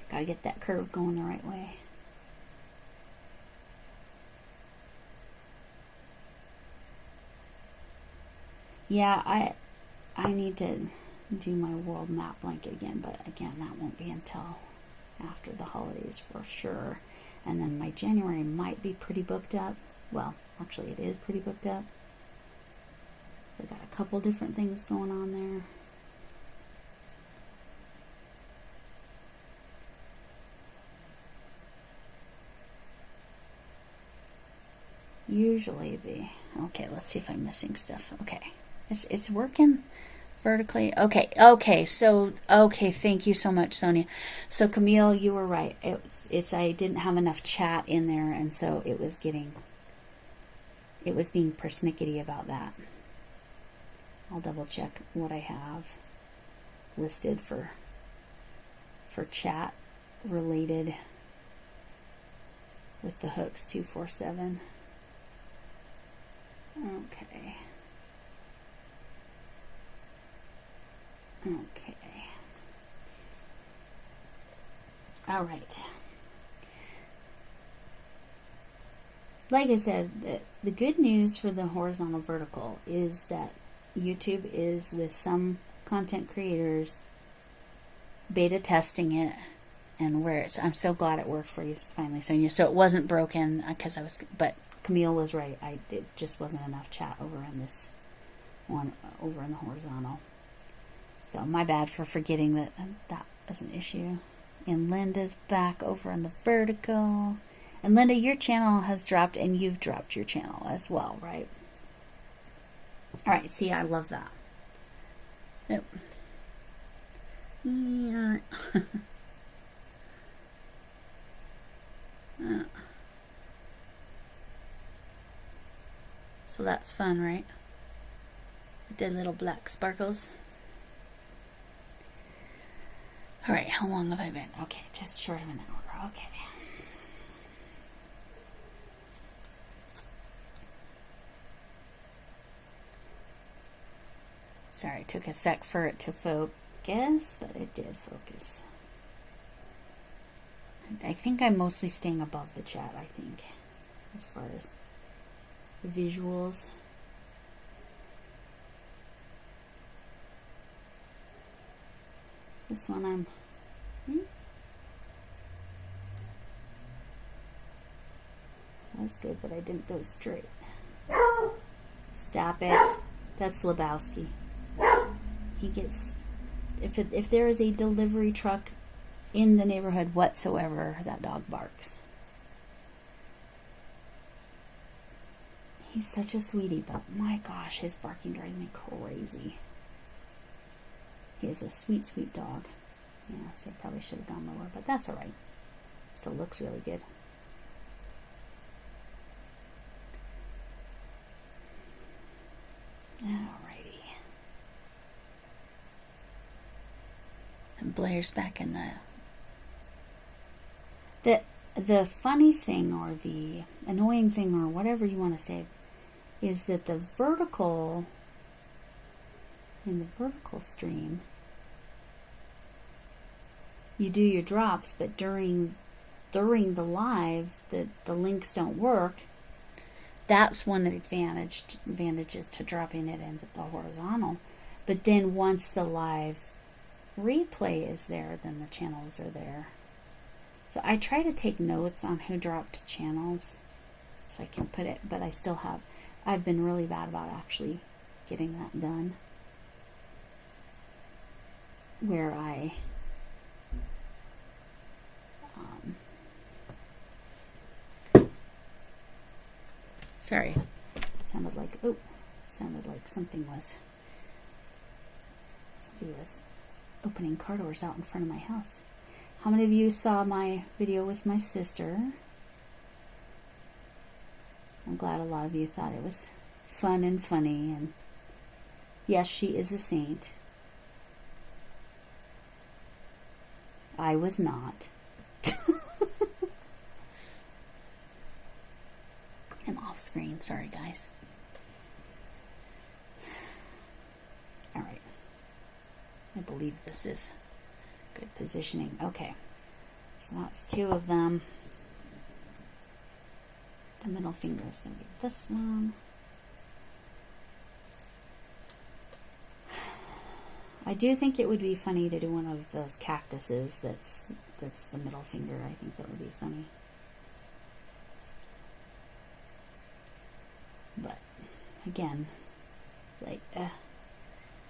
Gotta get that curve going the right way. Yeah, I need to do my world map blanket again, but again, that won't be until after the holidays for sure. And then my January might be pretty booked up. Well, actually it is pretty booked up. So I got a couple different things going on there. Usually okay, let's see if I'm missing stuff. Okay. It's working vertically. Okay, thank you so much, Sonia. So Camille, you were right. I didn't have enough chat in there, and so it was being persnickety about that. I'll double check what I have listed for chat related with the hooks 247. Okay. All right. Like I said, the good news for the horizontal vertical is that YouTube is, with some content creators, beta testing it, and I'm so glad it worked for you finally, Sonia. So it wasn't broken but Camille was right. It just wasn't enough chat over in this one, over in the horizontal. So my bad for forgetting that was an issue. And Linda's back over in the vertical. And Linda, your channel has dropped, and you've dropped your channel as well, right? All right, see, I love that. Yep. So that's fun, right? The little black sparkles. All right, how long have I been? Okay, just short of an hour. Okay. Sorry, it took a sec for it to focus, but it did focus. I think I'm mostly staying above the chat, as far as the visuals. This one that's good, but I didn't go straight. Stop it. That's Lebowski. He gets, if there is a delivery truck in the neighborhood whatsoever, that dog barks. He's such a sweetie, but my gosh, his barking drives me crazy. He is a sweet, sweet dog. Yeah, so I probably should have gone lower, but that's alright. Still looks really good. Alrighty. And Blair's back in the funny thing, or the annoying thing, or whatever you want to say, is that in the vertical stream, you do your drops, but during the live, the links don't work. That's one advantages to dropping it into the horizontal. But then once the live replay is there, then the channels are there. So I try to take notes on who dropped channels so I can put it, but I've been really bad about actually getting that done. Where I sorry, sounded like somebody was opening car doors out in front of my house. How many of you saw my video with my sister? I'm glad a lot of you thought it was fun and funny, and yes, she is a saint. I was not. I'm off screen. Sorry, guys. All right. I believe this is good positioning. Okay. So that's 2 of them. The middle finger is going to be this one. I do think it would be funny to do one of those cactuses that's the middle finger. I think that would be funny. But again, it's like I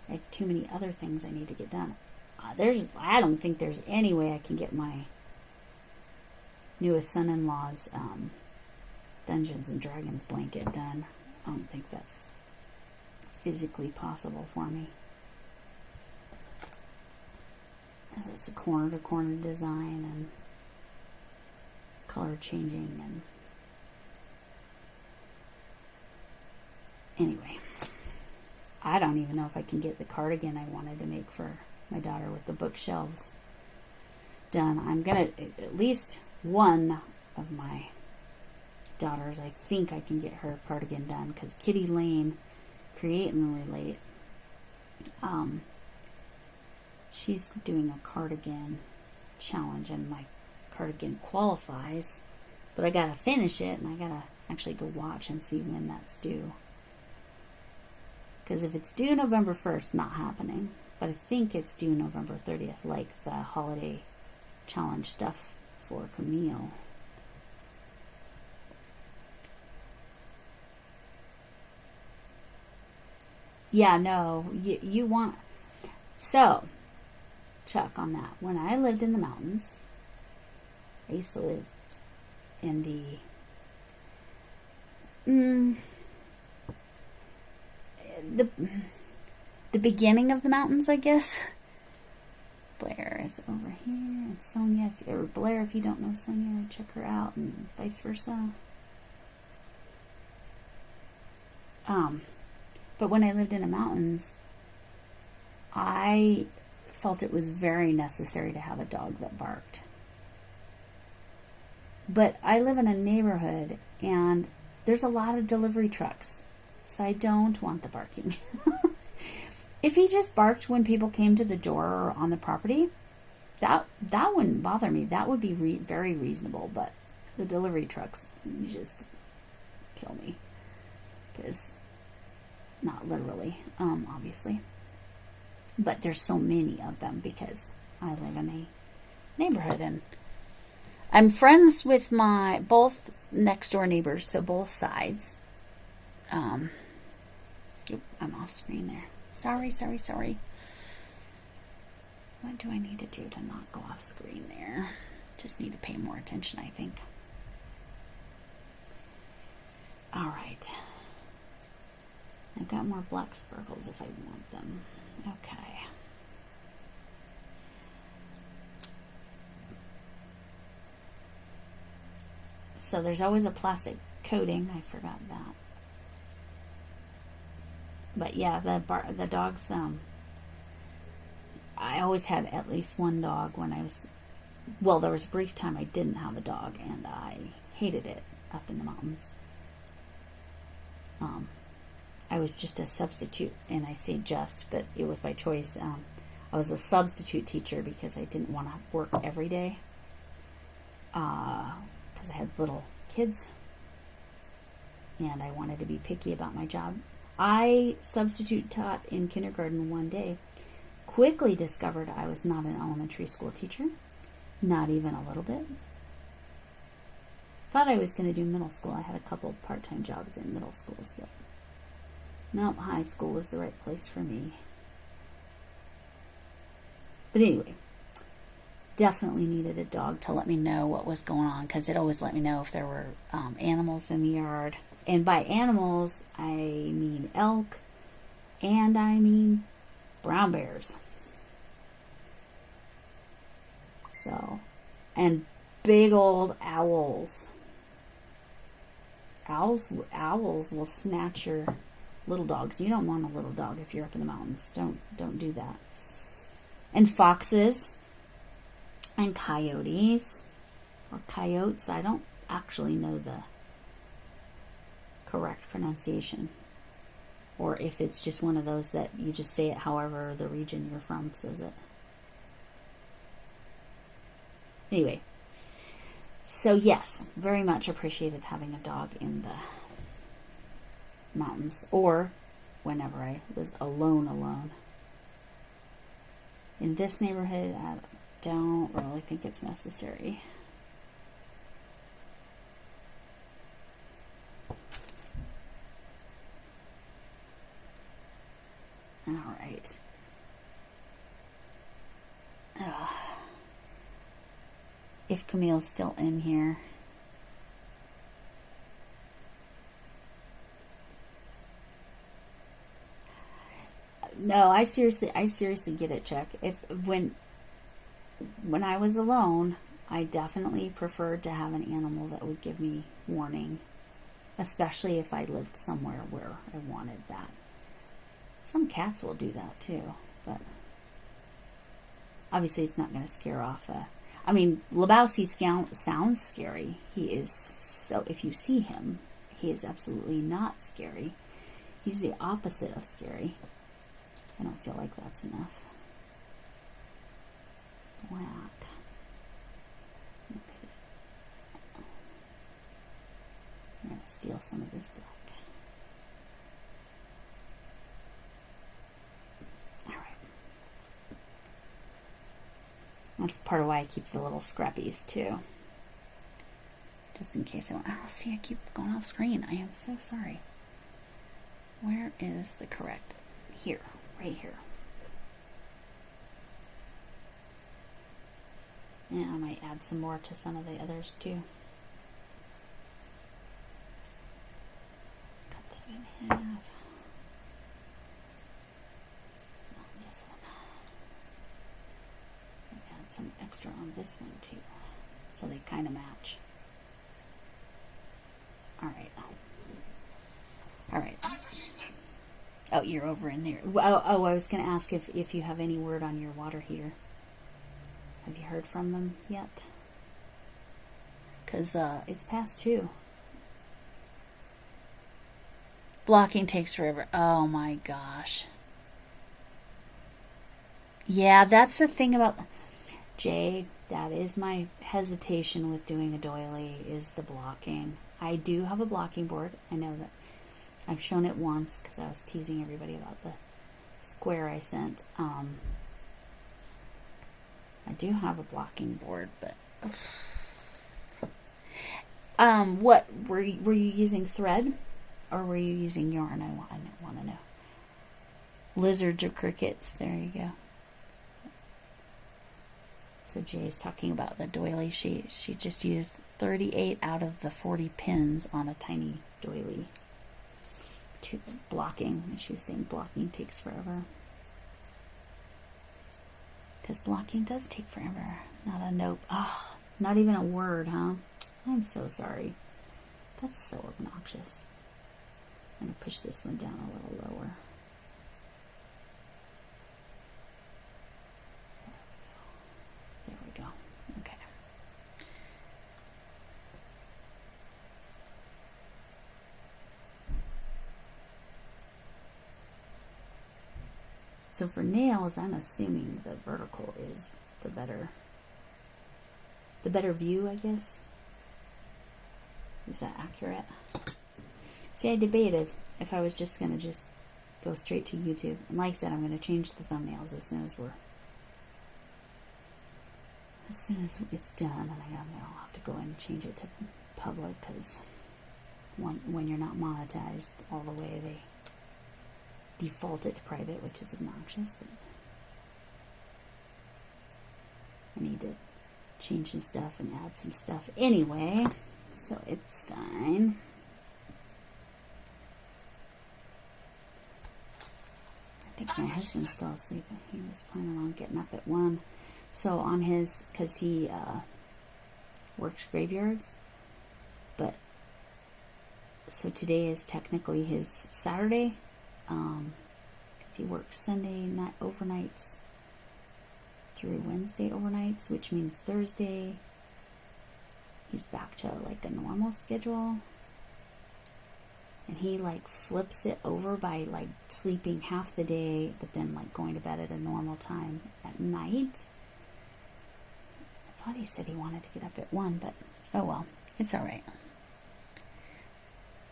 have too many other things I need to get done. I don't think there's any way I can get my newest son-in-law's Dungeons and Dragons blanket done. I don't think that's physically possible for me. As it's a corner-to-corner design and color changing and anyway, I don't even know if I can get the cardigan I wanted to make for my daughter with the bookshelves done. I'm gonna, at least one of my daughters, I think I can get her cardigan done, because Kitty Lane, Create and Relate, she's doing a cardigan challenge, and my cardigan qualifies, but I gotta finish it, and I gotta actually go watch and see when that's due. Because if it's due November 1st, not happening. But I think it's due November 30th, like the holiday challenge stuff for Camille. Yeah, no, you want... So, Chuck, on that. When I lived in the mountains, I used to live in the beginning of the mountains, I guess. Blair is over here, and Sonia, or Blair, if you don't know Sonia, check her out, and vice versa. But when I lived in the mountains, I felt it was very necessary to have a dog that barked. But I live in a neighborhood, and there's a lot of delivery trucks, so I don't want the barking. If he just barked when people came to the door or on the property, that wouldn't bother me. That would be very reasonable. But the delivery trucks just kill me, because not literally, obviously, but there's so many of them because I live in a neighborhood, and I'm friends with my both next door neighbors, so both sides. I'm off screen there. Sorry. What do I need to do to not go off screen there? Just need to pay more attention, I think. Alright. I've got more black sparkles if I want them. Okay. So there's always a plastic coating. I forgot that. But yeah, the dogs, I always had at least one dog when I was, well, there was a brief time I didn't have a dog, and I hated it up in the mountains. I was just a substitute, and I say just, but it was by choice. I was a substitute teacher because I didn't want to work every day, because I had little kids, and I wanted to be picky about my job. I substitute taught in kindergarten one day. Quickly discovered I was not an elementary school teacher. Not even a little bit. Thought I was going to do middle school. I had a couple part-time jobs in middle schools, but nope, high school was the right place for me. But anyway, definitely needed a dog to let me know what was going on, because it always let me know if there were animals in the yard. And by animals, I mean elk, and I mean brown bears. So, and big old owls. Owls will snatch your little dogs. You don't want a little dog if you're up in the mountains. Don't do that. And foxes, and coyotes, or coyotes. I don't actually know the correct pronunciation, or if it's just one of those that you just say it however the region you're from says it. Anyway, So yes, very much appreciated having a dog in the mountains, or whenever I was alone. In this neighborhood, I don't really think it's necessary. All right. If Camille's still in here. No, I seriously get it, Chuck. When I was alone, I definitely preferred to have an animal that would give me warning, especially if I lived somewhere where I wanted that. Some cats will do that too, but obviously it's not going to scare off Lebowski sounds scary. He is so, if you see him, he is absolutely not scary. He's the opposite of scary. I don't feel like that's enough. Black. I'm going to steal some of this black. That's part of why I keep the little scrappies too. Just in case see, I keep going off screen. I am so sorry. Where is the correct? Here, right here. Yeah, I might add some more to some of the others too. Cut that in half. This one. Add some extra on this one too, so they kind of match. All right. Oh, you're over in there. Oh, I was going to ask if you have any word on your water heater. Have you heard from them yet? Because it's past 2. Blocking takes forever. Oh my gosh. Yeah, that's the thing about... Jay, that is my hesitation with doing a doily, is the blocking. I do have a blocking board. I know that. I've shown it once because I was teasing everybody about the square I sent. I do have a blocking board, but what were you using thread or were you using yarn? I want to know. Lizards or crickets? There you go. So Jay's talking about the doily. She just used 38 out of the 40 pins on a tiny doily. Blocking. And she was saying blocking takes forever. Because blocking does take forever. Not a nope. Oh, not even a word, huh? I'm so sorry. That's so obnoxious. I'm going to push this one down a little lower. There we go. Okay. So for nails, I'm assuming the vertical is the better view, I guess. Is that accurate? See, I debated if I was just going to just go straight to YouTube. And like I said, I'm going to change the thumbnails as soon as it's done. And I'll have to go and change it to public because when you're not monetized all the way, they default it to private, which is obnoxious, but I need to change some stuff and add some stuff anyway, so it's fine. I think my husband's still asleep. He was planning on getting up at 1. So on his, because he works graveyards, but so today is technically his Saturday. Because he works Sunday night overnights through Wednesday overnights, which means Thursday he's back to like a normal schedule. And he like flips it over by like sleeping half the day, but then like going to bed at a normal time at night. I thought he said he wanted to get up at 1, but Oh well, it's all right.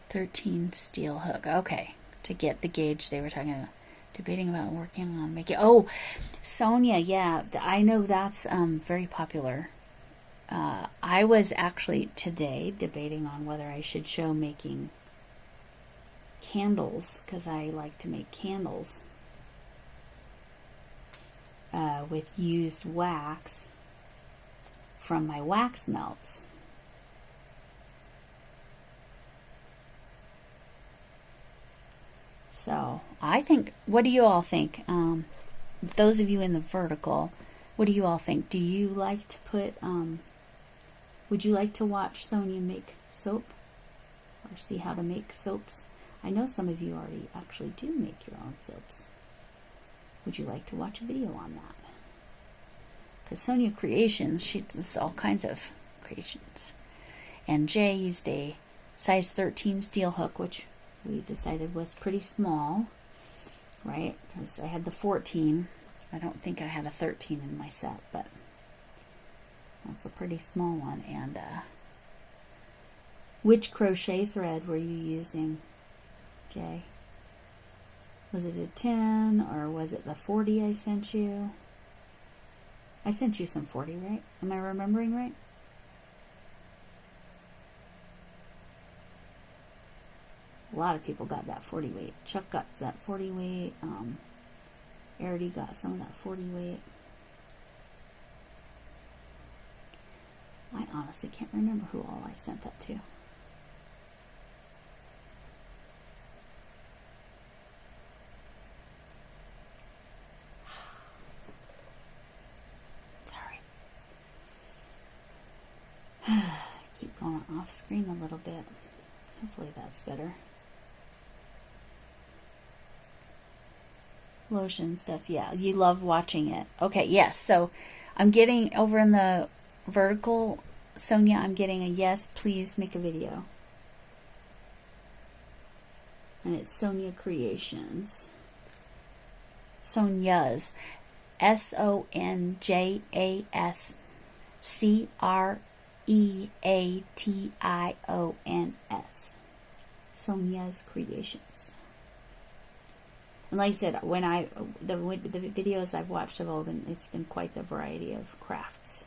13 steel hook. Okay, to get the gauge they were talking about. Debating about working on making. Oh, Sonia, yeah, I know that's very popular. I was actually today debating on whether I should show making candles, because I like to make candles with used wax from my wax melts. So I think, what do you all think? Those of you in the vertical, what do you all think? Do you like to put, would you like to watch Sonia make soap? Or see how to make soaps? I know some of you already actually do make your own soaps. Would you like to watch a video on that? Because Sonia Creations, she does all kinds of creations. And Jay used a size 13 steel hook, which we decided was pretty small, right? Because I had the 14. I don't think I had a 13 in my set, but that's a pretty small one. And which crochet thread were you using, Jay? Was it a 10 or was it the 40 I sent you? I sent you some 40, right? Am I remembering right? A lot of people got that 40 weight. Chuck got that 40 weight. Arity got some of that 40 weight. I honestly can't remember who all I sent that to. Sorry. Keep going off screen a little bit. Hopefully that's better. Lotion stuff, yeah. You love watching it. Okay, yes. So I'm getting over in the vertical, Sonia, I'm getting a yes, please make a video. And it's Sonia Creations. Sonia's. SONJASCREATIONS. Sonia's Creations. And like I said, when the videos I've watched have all been, it's been quite the variety of crafts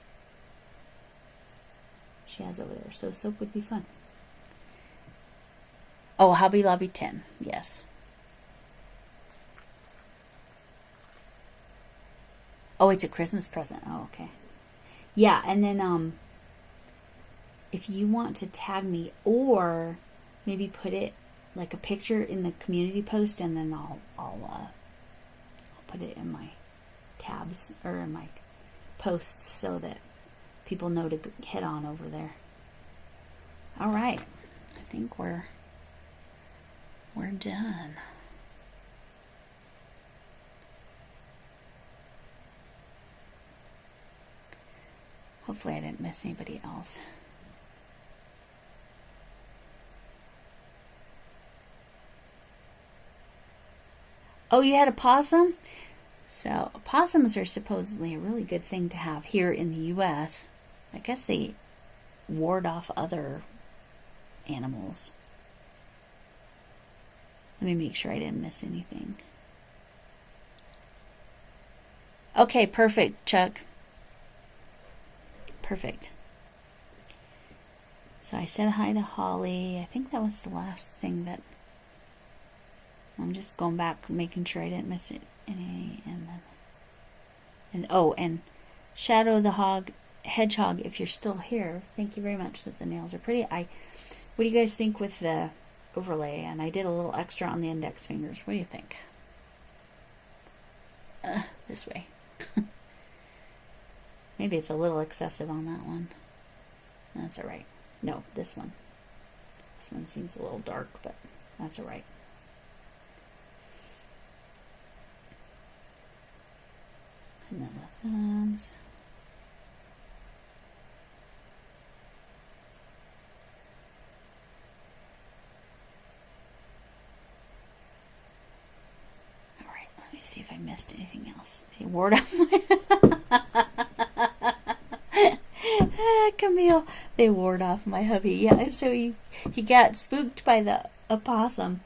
she has over there. So soap would be fun. Oh, Hobby Lobby 10, yes. Oh, it's a Christmas present. Oh, okay. Yeah, and then if you want to tag me or maybe put it like a picture in the community post, and then I'll put it in my tabs or in my posts so that people know to head on over there. All right, I think we're done. Hopefully I didn't miss anybody else. Oh, you had a possum? So, possums are supposedly a really good thing to have here in the U.S. I guess they ward off other animals. Let me make sure I didn't miss anything. Okay, perfect, Chuck. Perfect. So I said hi to Holly. I think that was the last thing that... I'm just going back, making sure I didn't miss it. And Shadow the Hedgehog, if you're still here, thank you very much that the nails are pretty. What do you guys think with the overlay? And I did a little extra on the index fingers. What do you think? This way. Maybe it's a little excessive on that one. That's alright. No, this one. This one seems a little dark, but that's alright. And then the thumbs. Alright, let me see if I missed anything else. They wore down my... Camille, They ward off my hubby. Yeah, so he got spooked by the opossum.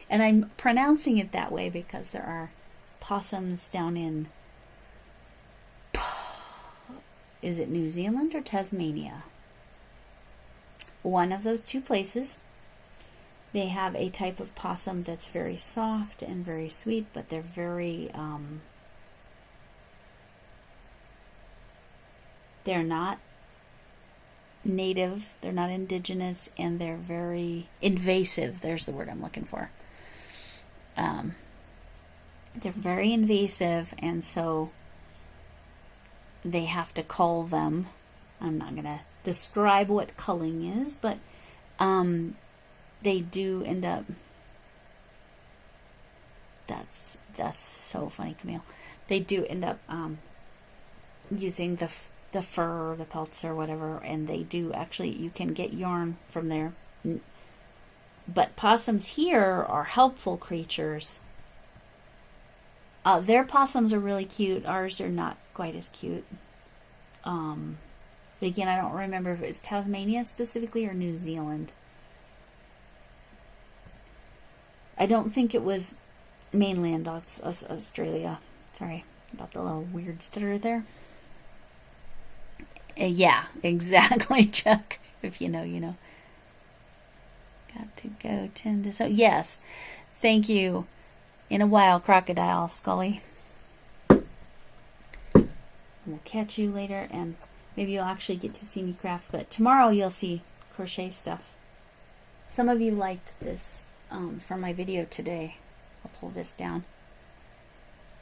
And I'm pronouncing it that way because there are possums down in, is it New Zealand or Tasmania? One of those two places. They have a type of possum that's very soft and very sweet, but they're very, they're not native, they're not indigenous, and they're very invasive. There's the word I'm looking for. They're very invasive, and so they have to cull them. I'm not going to describe what culling is, but they do end up. That's so funny, Camille. They do end up using the fur or the pelts or whatever, and they do actually. You can get yarn from there. But possums here are helpful creatures. Their possums are really cute. Ours are not quite as cute. But again, I don't remember if it was Tasmania specifically or New Zealand. I don't think it was mainland Australia. Sorry about the little weird stutter there. Yeah, exactly, Chuck. If you know, you know. Got to go tend to... So, yes. Thank you. In a while, Crocodile Scully. We'll catch you later, and maybe you'll actually get to see me craft. But tomorrow you'll see crochet stuff. Some of you liked this from my video today. I'll pull this down.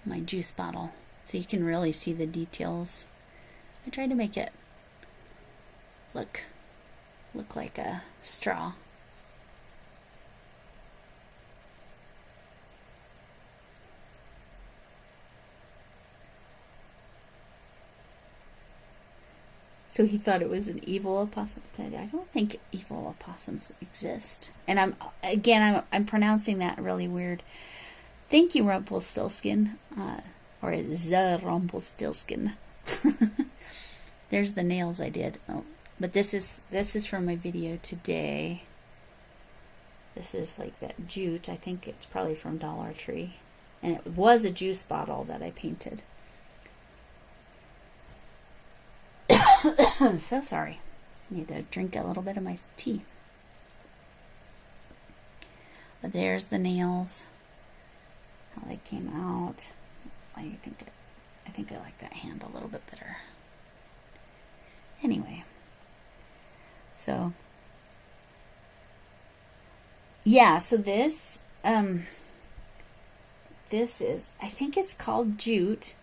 My juice bottle. So you can really see the details. I tried to make it look like a straw. So he thought it was an evil opossum. I don't think evil opossums exist. And I'm pronouncing that really weird. Thank you, Rumpelstiltskin. Or the Rumpelstiltskin. There's the nails I did. Oh, but this is from my video today. This is like that jute. I think it's probably from Dollar Tree. And it was a juice bottle that I painted. So sorry. I need to drink a little bit of my tea. But there's the nails. How they came out. I think I like that hand a little bit better. Anyway. So yeah, so this is, I think it's called jute.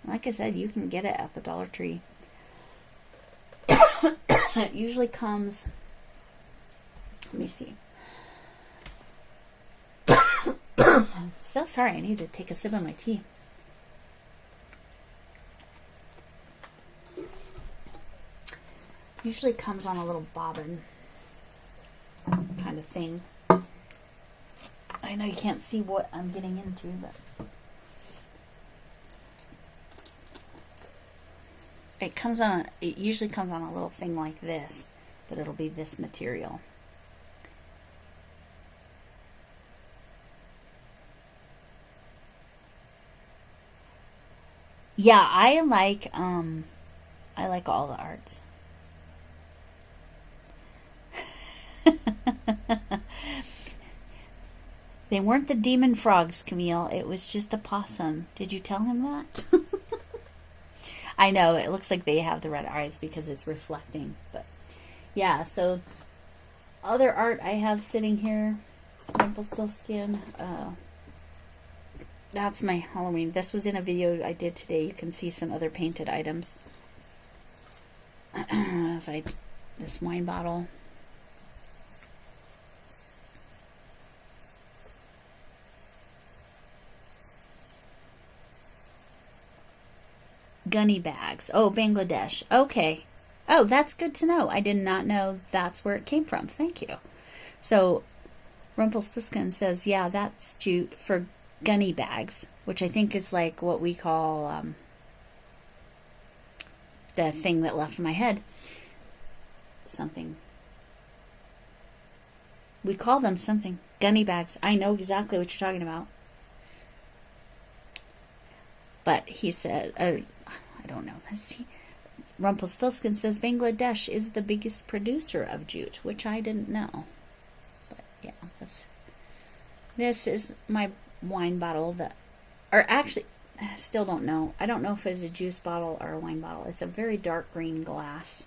Like I said, you can get it at the Dollar Tree. It usually comes, let me see. So sorry, I need to take a sip of my tea. Usually comes on a little bobbin kind of thing. I know you can't see what I'm getting into, but it usually comes on a little thing like this, but it'll be this material. Yeah, I like all the arts. They weren't the demon frogs, Camille. It was just a possum. Did you tell him that? I know, it looks like they have the red eyes because it's reflecting. But yeah, so other art I have sitting here. Rumpelstiltskin. That's my Halloween. This was in a video I did today. You can see some other painted items. This wine bottle. Gunny bags. Oh, Bangladesh. Okay. Oh, that's good to know. I did not know that's where it came from. Thank you. So, Rumpelstiltskin says, yeah, that's jute for gunny bags, which I think is like what we call the thing that left my head. something. We call them something. Gunny bags. I know exactly what you're talking about. But he said, I don't know. Rumpelstiltskin says Bangladesh is the biggest producer of jute, which I didn't know. But yeah, this is my wine bottle or actually, I still don't know. I don't know if it's a juice bottle or a wine bottle. It's a very dark green glass.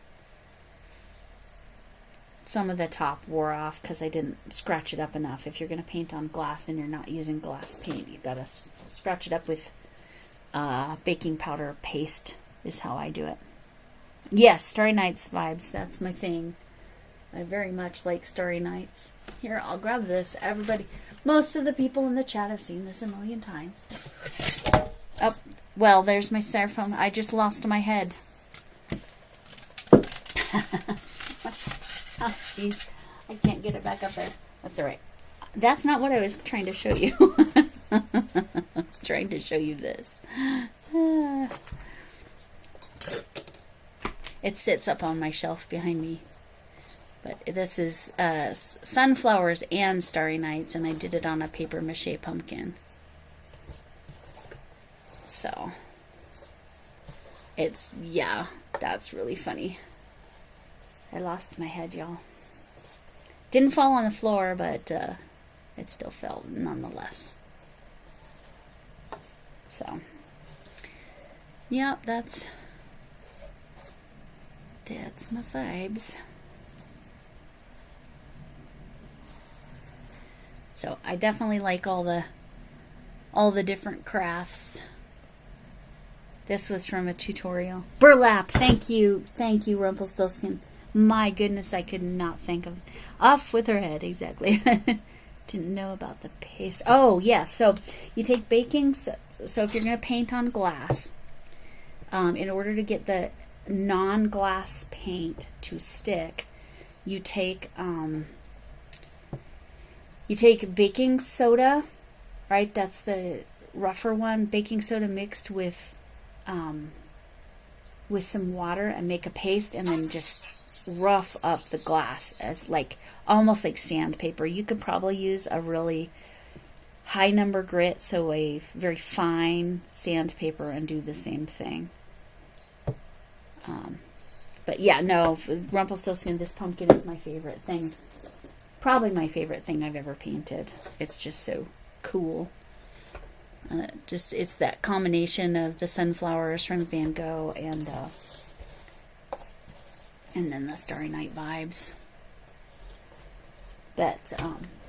Some of the top wore off because I didn't scratch it up enough. If you're going to paint on glass and you're not using glass paint, you've got to scratch it up with baking powder paste is how I do it. Yes, Starry Nights vibes. That's my thing. I very much like Starry Nights. Here, I'll grab this. Everybody, most of the people in the chat have seen this a million times. Oh, well, there's my styrofoam. I just lost my head. Oh, jeez. I can't get it back up there. That's all right. That's not what I was trying to show you. I was trying to show you this. It sits up on my shelf behind me. But this is sunflowers and Starry Nights, and I did it on a paper mache pumpkin. So, yeah, that's really funny. I lost my head, y'all. Didn't fall on the floor, but it still fell nonetheless. So, yeah, that's my vibes. So I definitely like all the different crafts. This was from a tutorial. Burlap, thank you, Rumpelstiltskin. My goodness, I could not think of. Off with her head, exactly. Didn't know about the paste. Oh, yes, so you take baking, so if you're going to paint on glass, in order to get the non-glass paint to stick, you take baking soda, right? That's the rougher one. Baking soda mixed with some water and make a paste, and then just rough up the glass as almost like sandpaper. You could probably use a really high number grit, so a very fine sandpaper, and do the same thing. But yeah, no, Rumpelstiltskin, this pumpkin is my favorite thing. Probably my favorite thing I've ever painted. It's just so cool. It's that combination of the sunflowers from Van Gogh and then the Starry Night vibes. But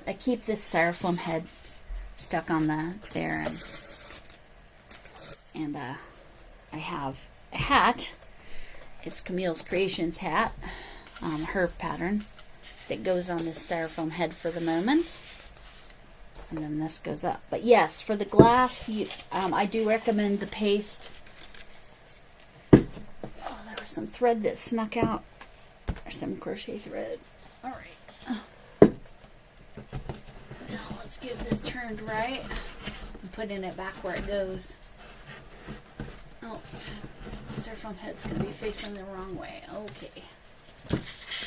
I keep this styrofoam head stuck on there, and I have a hat. It's Camille's Creations hat, her pattern, that goes on this styrofoam head for the moment. And then this goes up. But yes, for the glass, I do recommend the paste. Oh, there was some thread that snuck out. Or some crochet thread. Alright. Now let's get this turned right. And putting it back where it goes. Oh, the styrofoam head's going to be facing the wrong way. Okay.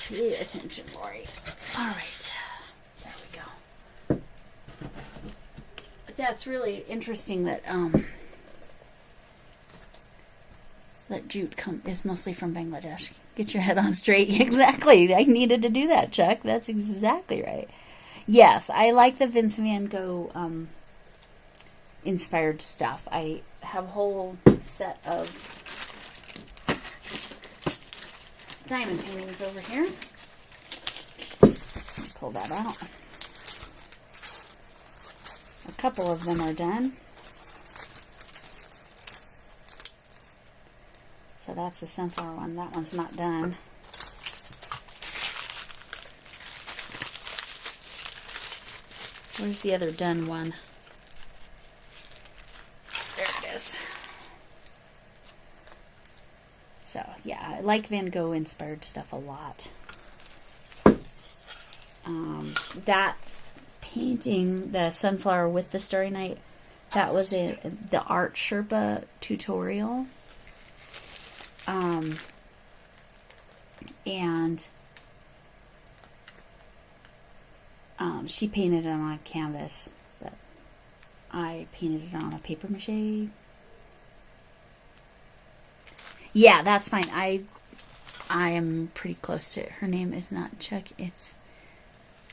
Pay attention, Lori. Alright. There we go. But that's really interesting that that jute is mostly from Bangladesh. Get your head on straight. Exactly. I needed to do that, Chuck. That's exactly right. Yes, I like the Vince Van Gogh inspired stuff. I have a whole set of diamond paintings over here. Pull that out. A couple of them are done. So that's the sunflower one. That one's not done. Where's the other done one? There it is. So, yeah, I like Van Gogh inspired stuff a lot. That painting, the sunflower with the Starry Night, that was the Art Sherpa tutorial. And She painted it on a canvas, but I painted it on a paper mache. Yeah, that's fine. I am pretty close to it. Her name is not Chuck, it's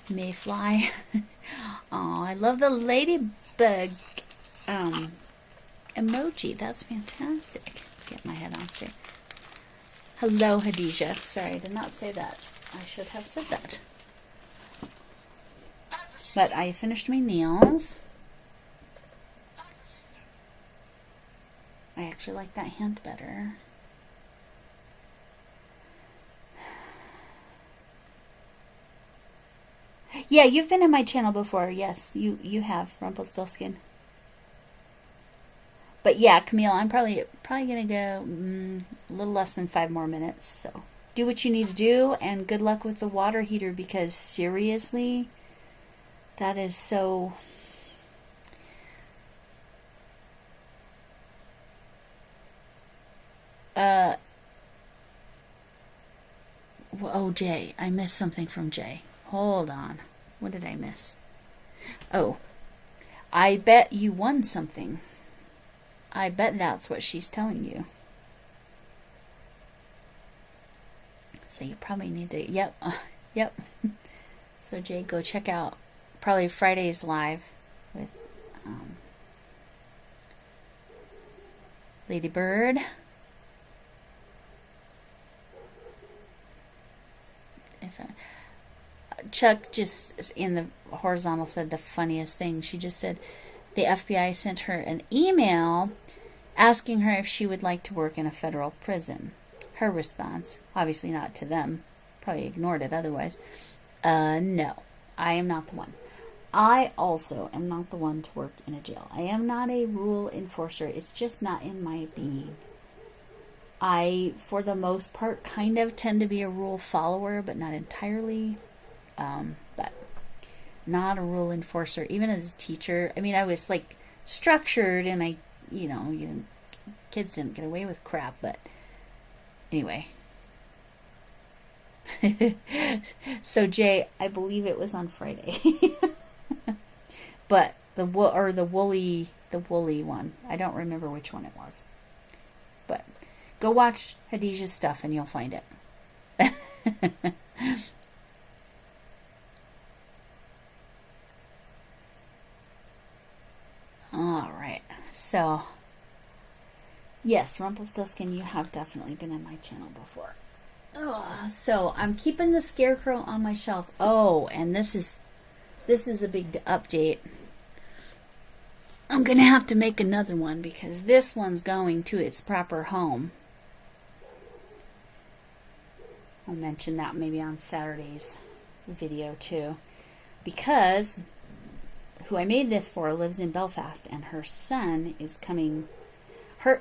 Mayfly. Oh, I love the ladybug emoji. That's fantastic. Get my head on straight. Hello, Hadija. Sorry, I did not say that. I should have said that. But I finished my nails. I actually like that hand better. Yeah, you've been in my channel before. Yes, you have, Rumpelstiltskin. But yeah, Camille, I'm probably gonna go a little less than 5 more minutes. So do what you need to do, and good luck with the water heater, because seriously, that is so. Oh, Jay, I missed something from Jay. Hold on. What did I miss? Oh, I bet you won something. I bet that's what she's telling you. So you probably need to, yep. So Jay, go check out probably Friday's live with Lady Bird. Chuck just in the horizontal said the funniest thing. She just said the FBI sent her an email asking her if she would like to work in a federal prison. Her response, obviously not to them, probably ignored it otherwise, no, I am not the one. I also am not the one to work in a jail. I am not a rule enforcer. It's just not in my being. I, for the most part, kind of tend to be a rule follower, but not entirely. But not a rule enforcer. Even as a teacher, I mean, I was like structured, and I, kids didn't get away with crap. But anyway, so Jay, I believe it was on Friday, but the woolly one. I don't remember which one it was, but go watch Hadija's stuff and you'll find it. All right. So, yes, Rumpelstiltskin, you have definitely been in my channel before. So, I'm keeping the Scarecrow on my shelf. Oh, and this is a big update. I'm going to have to make another one because this one's going to its proper home. I'll mention that maybe on Saturday's video too. Because who I made this for lives in Belfast, and her son is coming.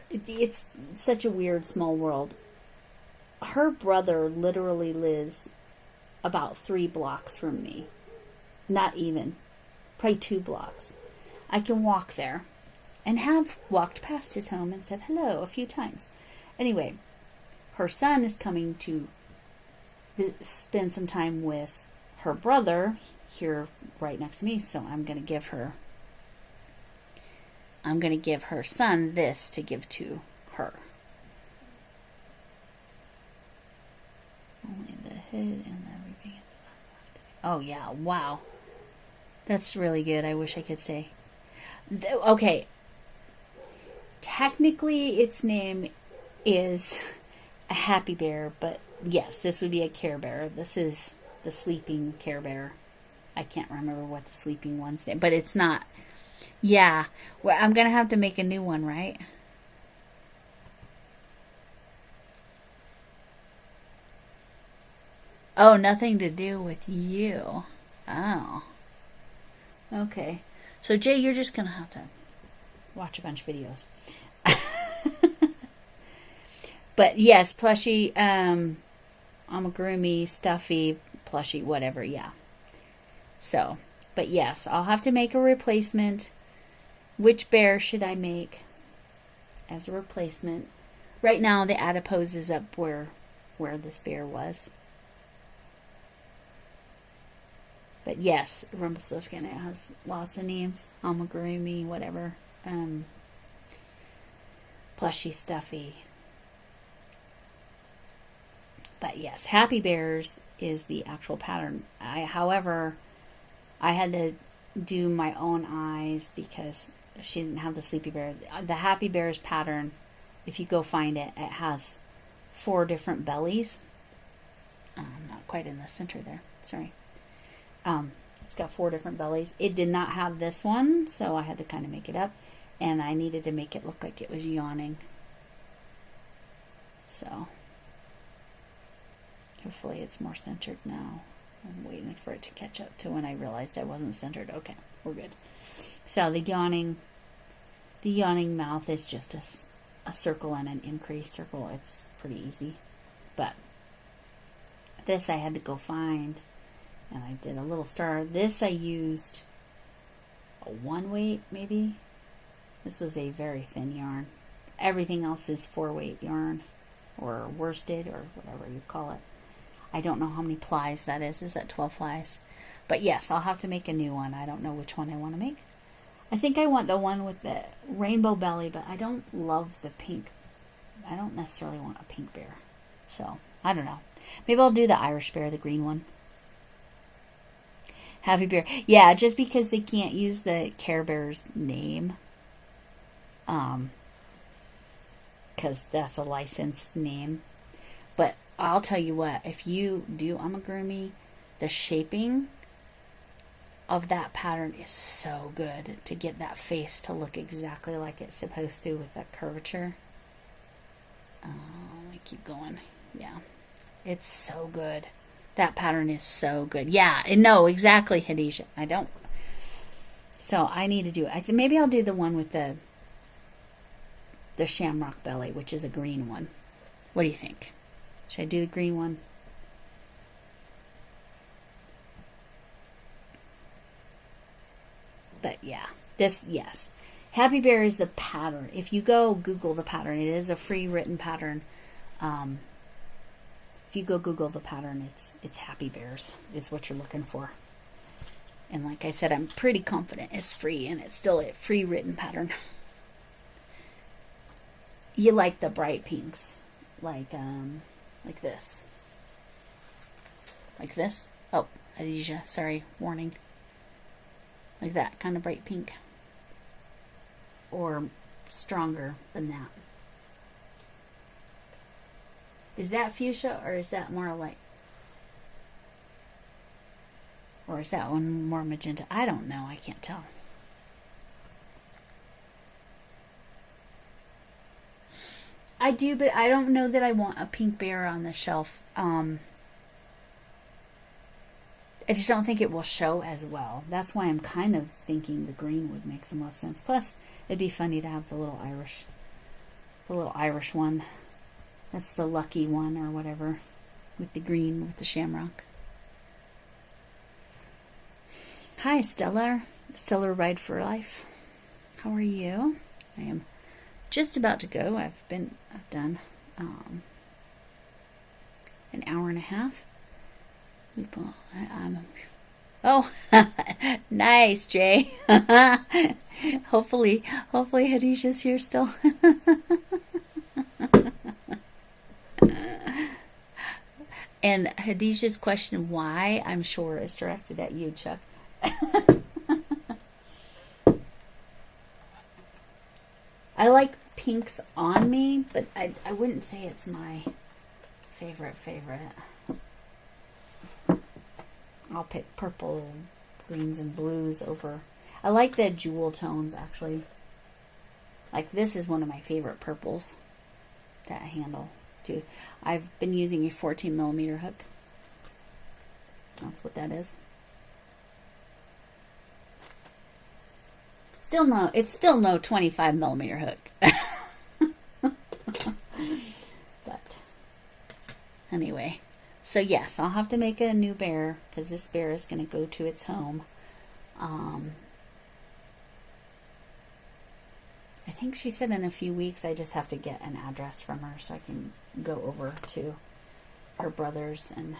It's such a weird small world. Her brother literally lives about 3 blocks from me. Not even. Probably 2 blocks. I can walk there, and have walked past his home and said hello a few times. Anyway, her son is coming to spend some time with her brother here right next to me, so I'm going to give her son this to give to her. Only the head and everything. Oh yeah, wow. That's really good. I wish I could say. Okay. Technically its name is a Happy Bear, but yes, this would be a Care Bear. This is the sleeping Care Bear. I can't remember what the sleeping one's name, but it's not. Yeah, well, I'm gonna have to make a new one, right? Oh, nothing to do with you. Oh, okay. So Jay, you're just gonna have to watch a bunch of videos. But yes, plushie, amigurumi, stuffy, plushie, whatever, yeah. So, but yes, I'll have to make a replacement. Which bear should I make as a replacement? Right now, the adipose is up where this bear was. But yes, Rumpelstiltskin, it has lots of names. Amigurumi, whatever. Plushy, stuffy. But yes, Happy Bears is the actual pattern. However, I had to do my own eyes because she didn't have the Sleepy Bear. The Happy Bears pattern, if you go find it, it has 4 different bellies. Not quite in the center there. Sorry. It's got 4 different bellies. It did not have this one, so I had to kind of make it up. And I needed to make it look like it was yawning. So, hopefully it's more centered now. I'm waiting for it to catch up to when I realized I wasn't centered. Okay, we're good. So the yawning mouth is just a circle and an increased circle. It's pretty easy. But this I had to go find, and I did a little star. This I used a 1 weight maybe. This was a very thin yarn. Everything else is 4 weight yarn, or worsted, or whatever you call it. I don't know how many plies that is. Is that 12 plies? But yes, I'll have to make a new one. I don't know which one I want to make. I think I want the one with the rainbow belly, but I don't love the pink. I don't necessarily want a pink bear. So, I don't know. Maybe I'll do the Irish bear, the green one. Happy Bear. Yeah, just because they can't use the Care Bear's name. Because that's a licensed name. But I'll tell you what, if you do amigurumi, the shaping of that pattern is so good to get that face to look exactly like it's supposed to with that curvature. Let me keep going. Yeah, it's so good. That pattern is so good. Yeah, no, exactly, Hadisha. I don't. So I need to do it. Maybe I'll do the one with the shamrock belly, which is a green one. What do you think? Should I do the green one? But yeah, yes. Happy Bear is the pattern. If you go Google the pattern, it is a free written pattern. If you go Google the pattern, it's Happy Bears is what you're looking for. And like I said, I'm pretty confident it's free, and it's still a free written pattern. You like the bright pinks, like this. Like this? Oh, Adija, sorry, warning. Like that, kind of bright pink. Or stronger than that. Is that fuchsia, or is that more light? Or is that one more magenta? I don't know, I can't tell. I do, but I don't know that I want a pink bear on the shelf. I just don't think it will show as well. That's why I'm kind of thinking the green would make the most sense. Plus, it'd be funny to have the little Irish one. That's the lucky one or whatever, with the green, with the shamrock. Hi, Stellar Ride for Life. How are you? I am just about to go. I've done an hour and a half. Oh, nice, Jay. Hopefully Hadisha's here still. And Hadisha's question, why, I'm sure, is directed at you, Chuck. I like pinks on me, but I wouldn't say it's my favorite. I'll pick purple, greens, and blues over. I like the jewel tones, actually. Like, this is one of my favorite purples. That handle, too. I've been using a 14 millimeter hook. That's what that is. It's still no 25 millimeter hook. But anyway, so yes, I'll have to make a new bear because this bear is going to go to its home. I think she said in a few weeks. I just have to get an address from her so I can go over to her brother's, and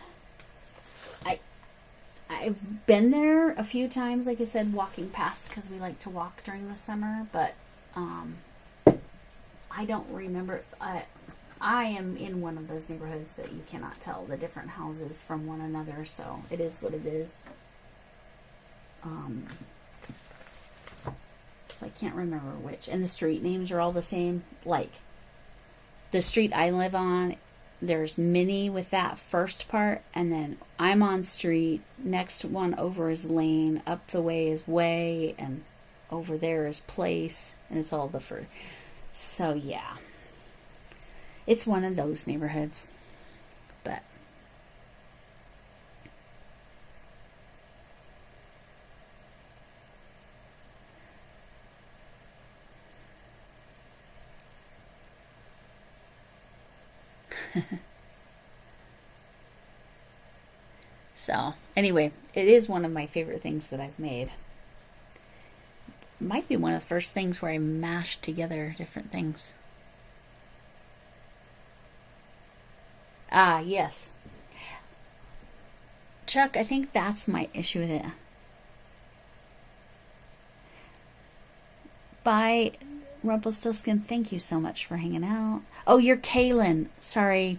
I've been there a few times, like I said, walking past because we like to walk during the summer, but I don't remember. I am in one of those neighborhoods that you cannot tell the different houses from one another, so it is what it is. So I can't remember which. And the street names are all the same. Like, the street I live on, there's Minnie with that first part, and then I'm on street, next one over is lane, up the way is way, and over there is place, and it's all the first. So yeah, it's one of those neighborhoods, but so anyway, it is one of my favorite things that I've made. Might be one of the first things where I mashed together different things. Ah, yes. Chuck, I think that's my issue with it. Bye, Rumpelstiltskin. Thank you so much for hanging out. Oh, you're Kaylin. Sorry.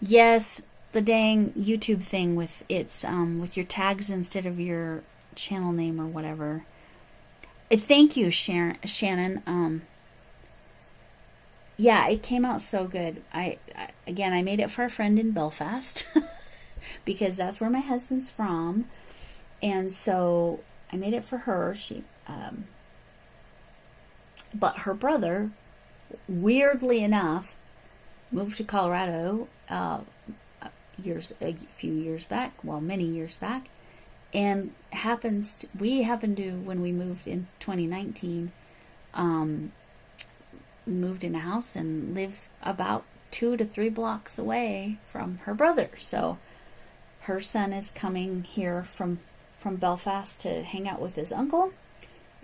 Yes, the dang YouTube thing with it's with your tags instead of your channel name or whatever. Thank you, Shannon. Yeah, it came out so good. I made it for a friend in Belfast because that's where my husband's from, and so I made it for her. But her brother, weirdly enough, moved to Colorado a few years back, well, many years back, and we happened to, when we moved in 2019, moved in a house and lived about 2 to 3 blocks away from her brother. So her son is coming here from Belfast to hang out with his uncle,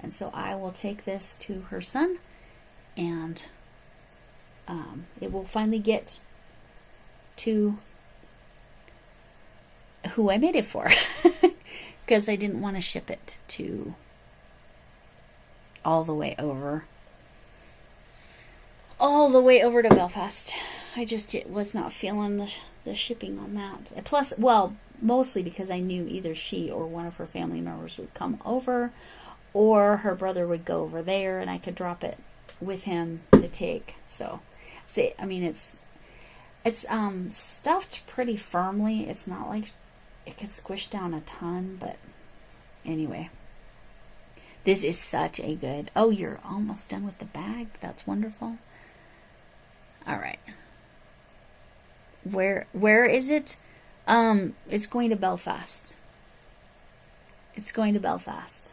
and so I will take this to her son, and it will finally get to who I made it for. Because I didn't want to ship it to all the way over to Belfast. I just was not feeling the shipping on that. Plus, well, mostly because I knew either she or one of her family members would come over, or her brother would go over there and I could drop it with him to take. So, see, I mean, it's stuffed pretty firmly. It's not like it could squish down a ton, but anyway. This is such a good... Oh, you're almost done with the bag? That's wonderful. Alright. Where is it? It's going to Belfast. It's going to Belfast.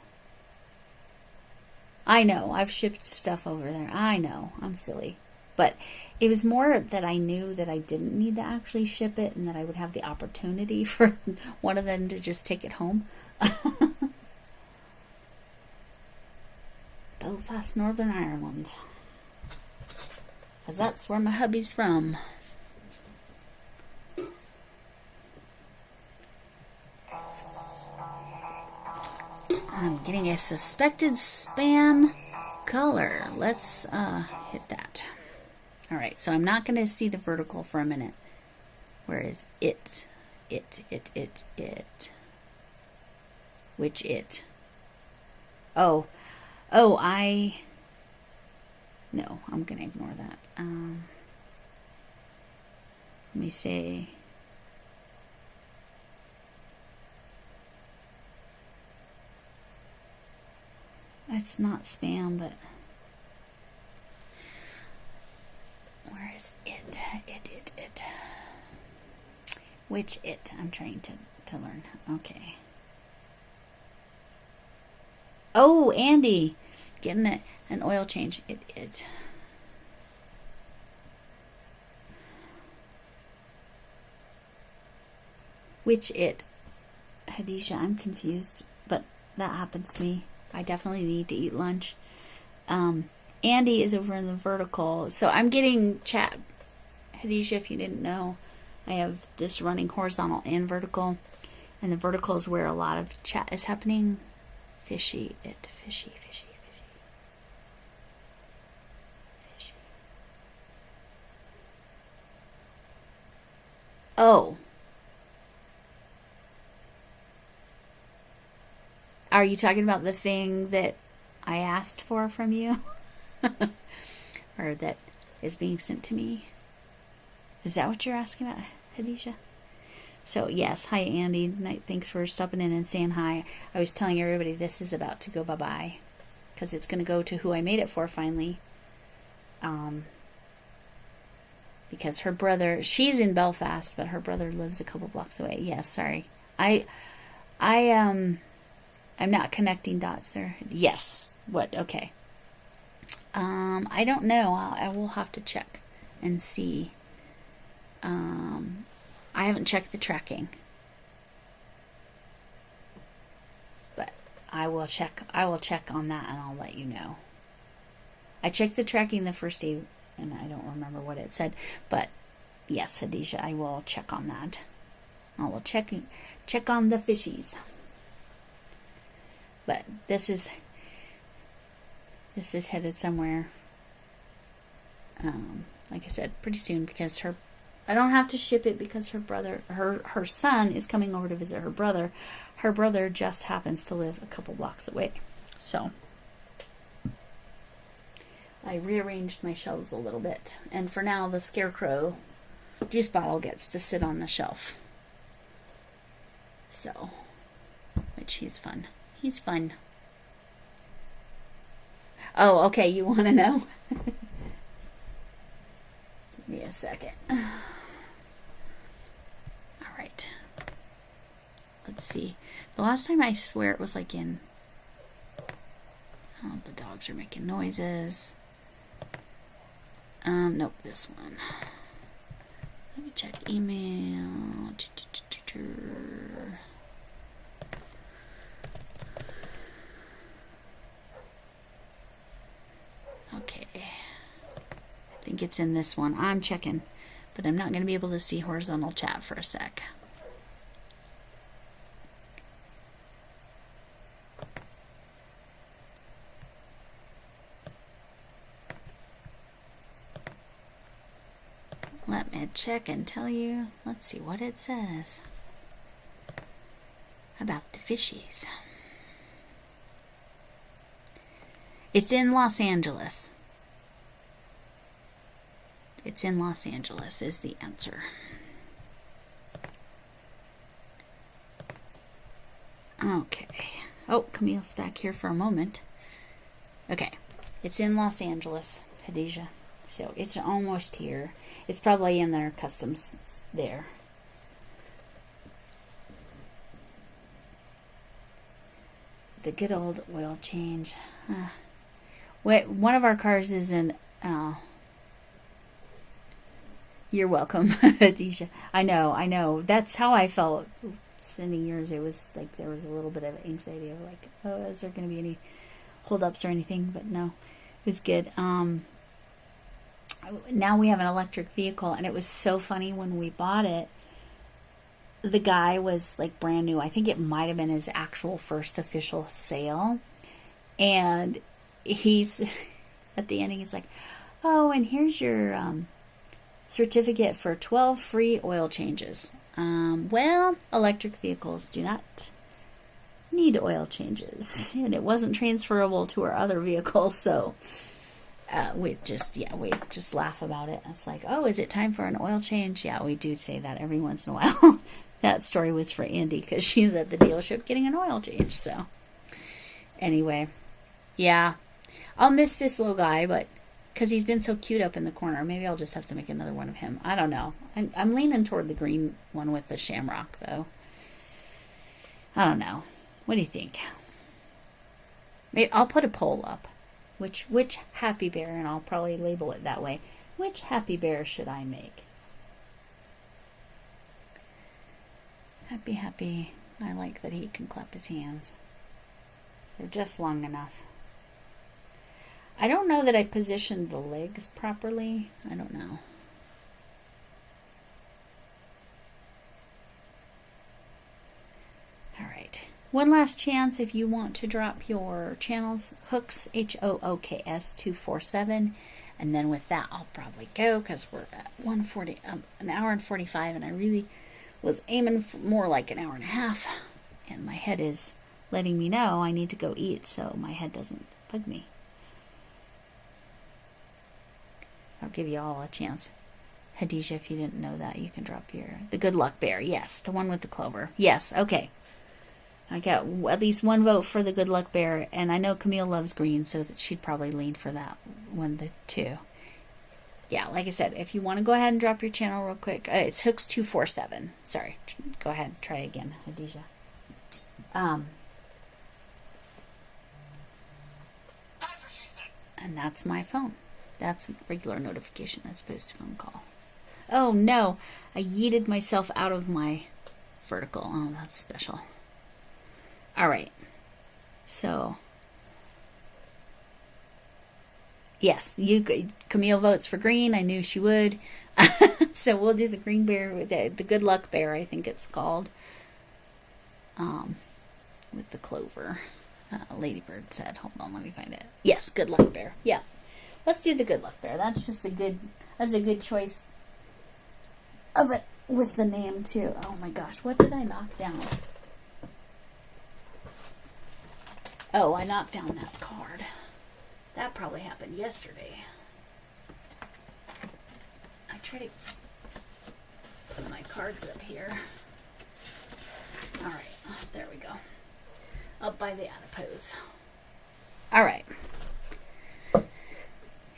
I know, I've shipped stuff over there. I know, I'm silly. But it was more that I knew that I didn't need to actually ship it and that I would have the opportunity for one of them to just take it home. Belfast, Northern Ireland. Because that's where my hubby's from. I'm getting a suspected spam color. Let's hit that. Alright, so I'm not going to see the vertical for a minute. Where is it? It. Which it? No, I'm going to ignore that. Let me say... It's not spam, but... Where is it? It. Which it? I'm trying to learn. Okay. Oh, Andy! Getting an oil change. It. Which it? Hadisha, I'm confused, but that happens to me. I definitely need to eat lunch. Andy is over in the vertical. So I'm getting chat. Hadisha, if you didn't know, I have this running horizontal and vertical. And the vertical is where a lot of chat is happening. Fishy. Fishy. Oh. Are you talking about the thing that I asked for from you? Or that is being sent to me? Is that what you're asking about, Hadisha? So, yes. Hi, Andy. Thanks for stopping in and saying hi. I was telling everybody this is about to go bye-bye. Because it's going to go to who I made it for finally. Because her brother, she's in Belfast, but her brother lives a couple blocks away. Yes, sorry. I'm not connecting dots there. Yes. What? Okay. I don't know. I will have to check and see. I haven't checked the tracking. But I will check on that and I'll let you know. I checked the tracking the first day and I don't remember what it said, but yes, Hadisha, I will check on that. I will check on the fishies. But this is headed somewhere. Like I said, pretty soon because I don't have to ship it because her son is coming over to visit her brother. Her brother just happens to live a couple blocks away. So I rearranged my shelves a little bit. And for now, the Scarecrow juice bottle gets to sit on the shelf. So, which he's fun. He's fun. Oh, okay, you want to know? Give me a second. All right. Let's see. The last time I swear it was like in... Oh, the dogs are making noises. Nope, this one. Let me check email. Okay. I think it's in this one. I'm checking, but I'm not going to be able to see horizontal chat for a sec. Let me check and tell you. Let's see what it says about the fishies. It's in Los Angeles. It's in Los Angeles is the answer. Okay. Oh, Camille's back here for a moment. Okay. It's in Los Angeles, Hadisha. So it's almost here. It's probably in their customs there. The good old oil change. One of our cars is in... You're welcome, Hadisha. I know. That's how I felt sending yours. It was like there was a little bit of anxiety of like, oh, is there going to be any holdups or anything? But no, it was good. Now we have an electric vehicle, and it was so funny when we bought it. The guy was like brand new. I think it might have been his actual first official sale. And he's at the ending, he's like, oh, and here's your certificate for 12 free oil changes. Well, electric vehicles do not need oil changes. And it wasn't transferable to our other vehicles, so we just laugh about it. It's like, oh, is it time for an oil change? Yeah, we do say that every once in a while. That story was for Andy because she's at the dealership getting an oil change. So anyway, yeah, I'll miss this little guy, but because he's been so cute up in the corner, maybe I'll just have to make another one of him. I don't know. I'm leaning toward the green one with the shamrock, though. I don't know. What do you think? Maybe I'll put a poll up. Which happy bear, and I'll probably label it that way. Which happy bear should I make? Happy. I like that he can clap his hands. They're just long enough. I don't know that I positioned the legs properly. I don't know. One last chance if you want to drop your channels, Hooks, HOOKS 247. And then with that, I'll probably go because we're at 140, an hour and 45, and I really was aiming for more like an hour and a half. And my head is letting me know I need to go eat so my head doesn't bug me. I'll give you all a chance. Hadijah, if you didn't know that, you can drop the Good Luck Bear. Yes, the one with the clover. Yes, okay. I got at least one vote for the Good Luck Bear, and I know Camille loves green, so that she'd probably lean for that one, the two. Yeah, like I said, if you want to go ahead and drop your channel real quick, it's Hooks 247. Sorry, go ahead, try again, Hadijah. And that's my phone. That's a regular notification as opposed to phone call. Oh no, I yeeted myself out of my vertical. Oh, that's special. All right, so yes, Camille votes for green. I knew she would. So we'll do the green bear, the Good Luck Bear, I think it's called, with the clover. Ladybird said, hold on, let me find it. Yes, Good Luck Bear. Yeah, let's do the Good Luck Bear. That's a good choice of it with the name too. Oh my gosh, what did I knock down? Oh, I knocked down that card. That probably happened yesterday. I try to put my cards up here. All right, there we go. Up by the adipose. All right.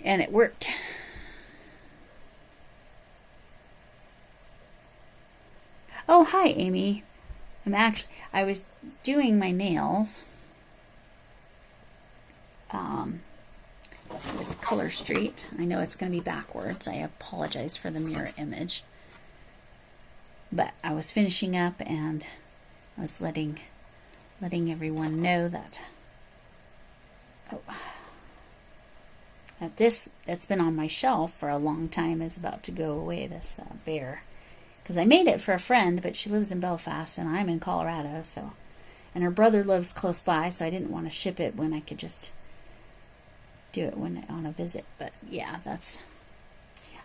And it worked. Oh, hi, Amy. I was doing my nails with Color Street. I know it's going to be backwards. I apologize for the mirror image. But I was finishing up and I was letting everyone know that this that's been on my shelf for a long time is about to go away, this bear. Because I made it for a friend, but she lives in Belfast and I'm in Colorado, and her brother lives close by, so I didn't want to ship it when I could just do it on a visit. But yeah,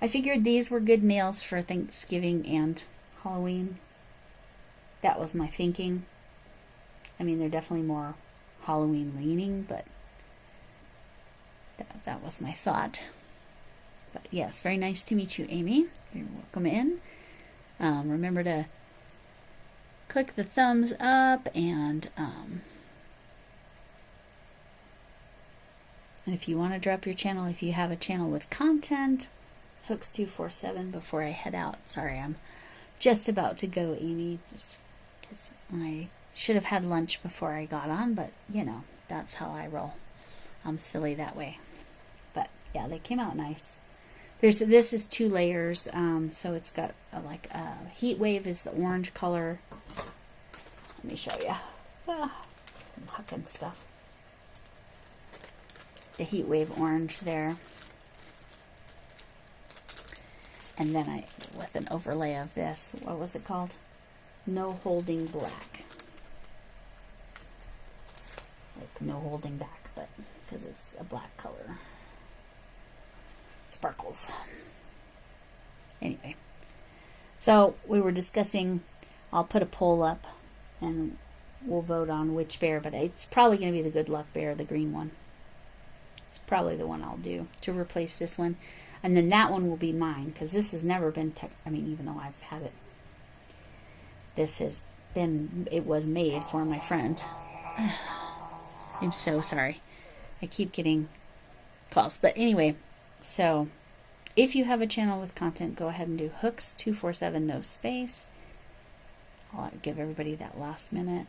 I figured these were good nails for Thanksgiving and Halloween. That was my thinking. I mean, they're definitely more Halloween leaning, but that was my thought. But yes, very nice to meet you, Amy. You're welcome in. Remember to click the thumbs up and if you want to drop your channel, if you have a channel with content, Hooks 247 before I head out. Sorry, I'm just about to go, Amy, just because I should have had lunch before I got on, but that's how I roll. I'm silly that way. But yeah, they came out nice. This is 2 layers, so it's got Heat Wave is the orange color. Let me show you. I'm hucking stuff. The Heat Wave orange there. And then with an overlay of this, what was it called? No Holding Black. Like no holding back, but because it's a black color. Sparkles. Anyway, so we were discussing, I'll put a poll up and we'll vote on which bear, but it's probably going to be the Good Luck Bear, the green one. It's probably the one I'll do to replace this one. And then that one will be mine, because this has never been, even though I've had it, it was made for my friend. I'm so sorry. I keep getting calls. But anyway, so if you have a channel with content, go ahead and do Hooks 247, no space. I'll give everybody that last minute.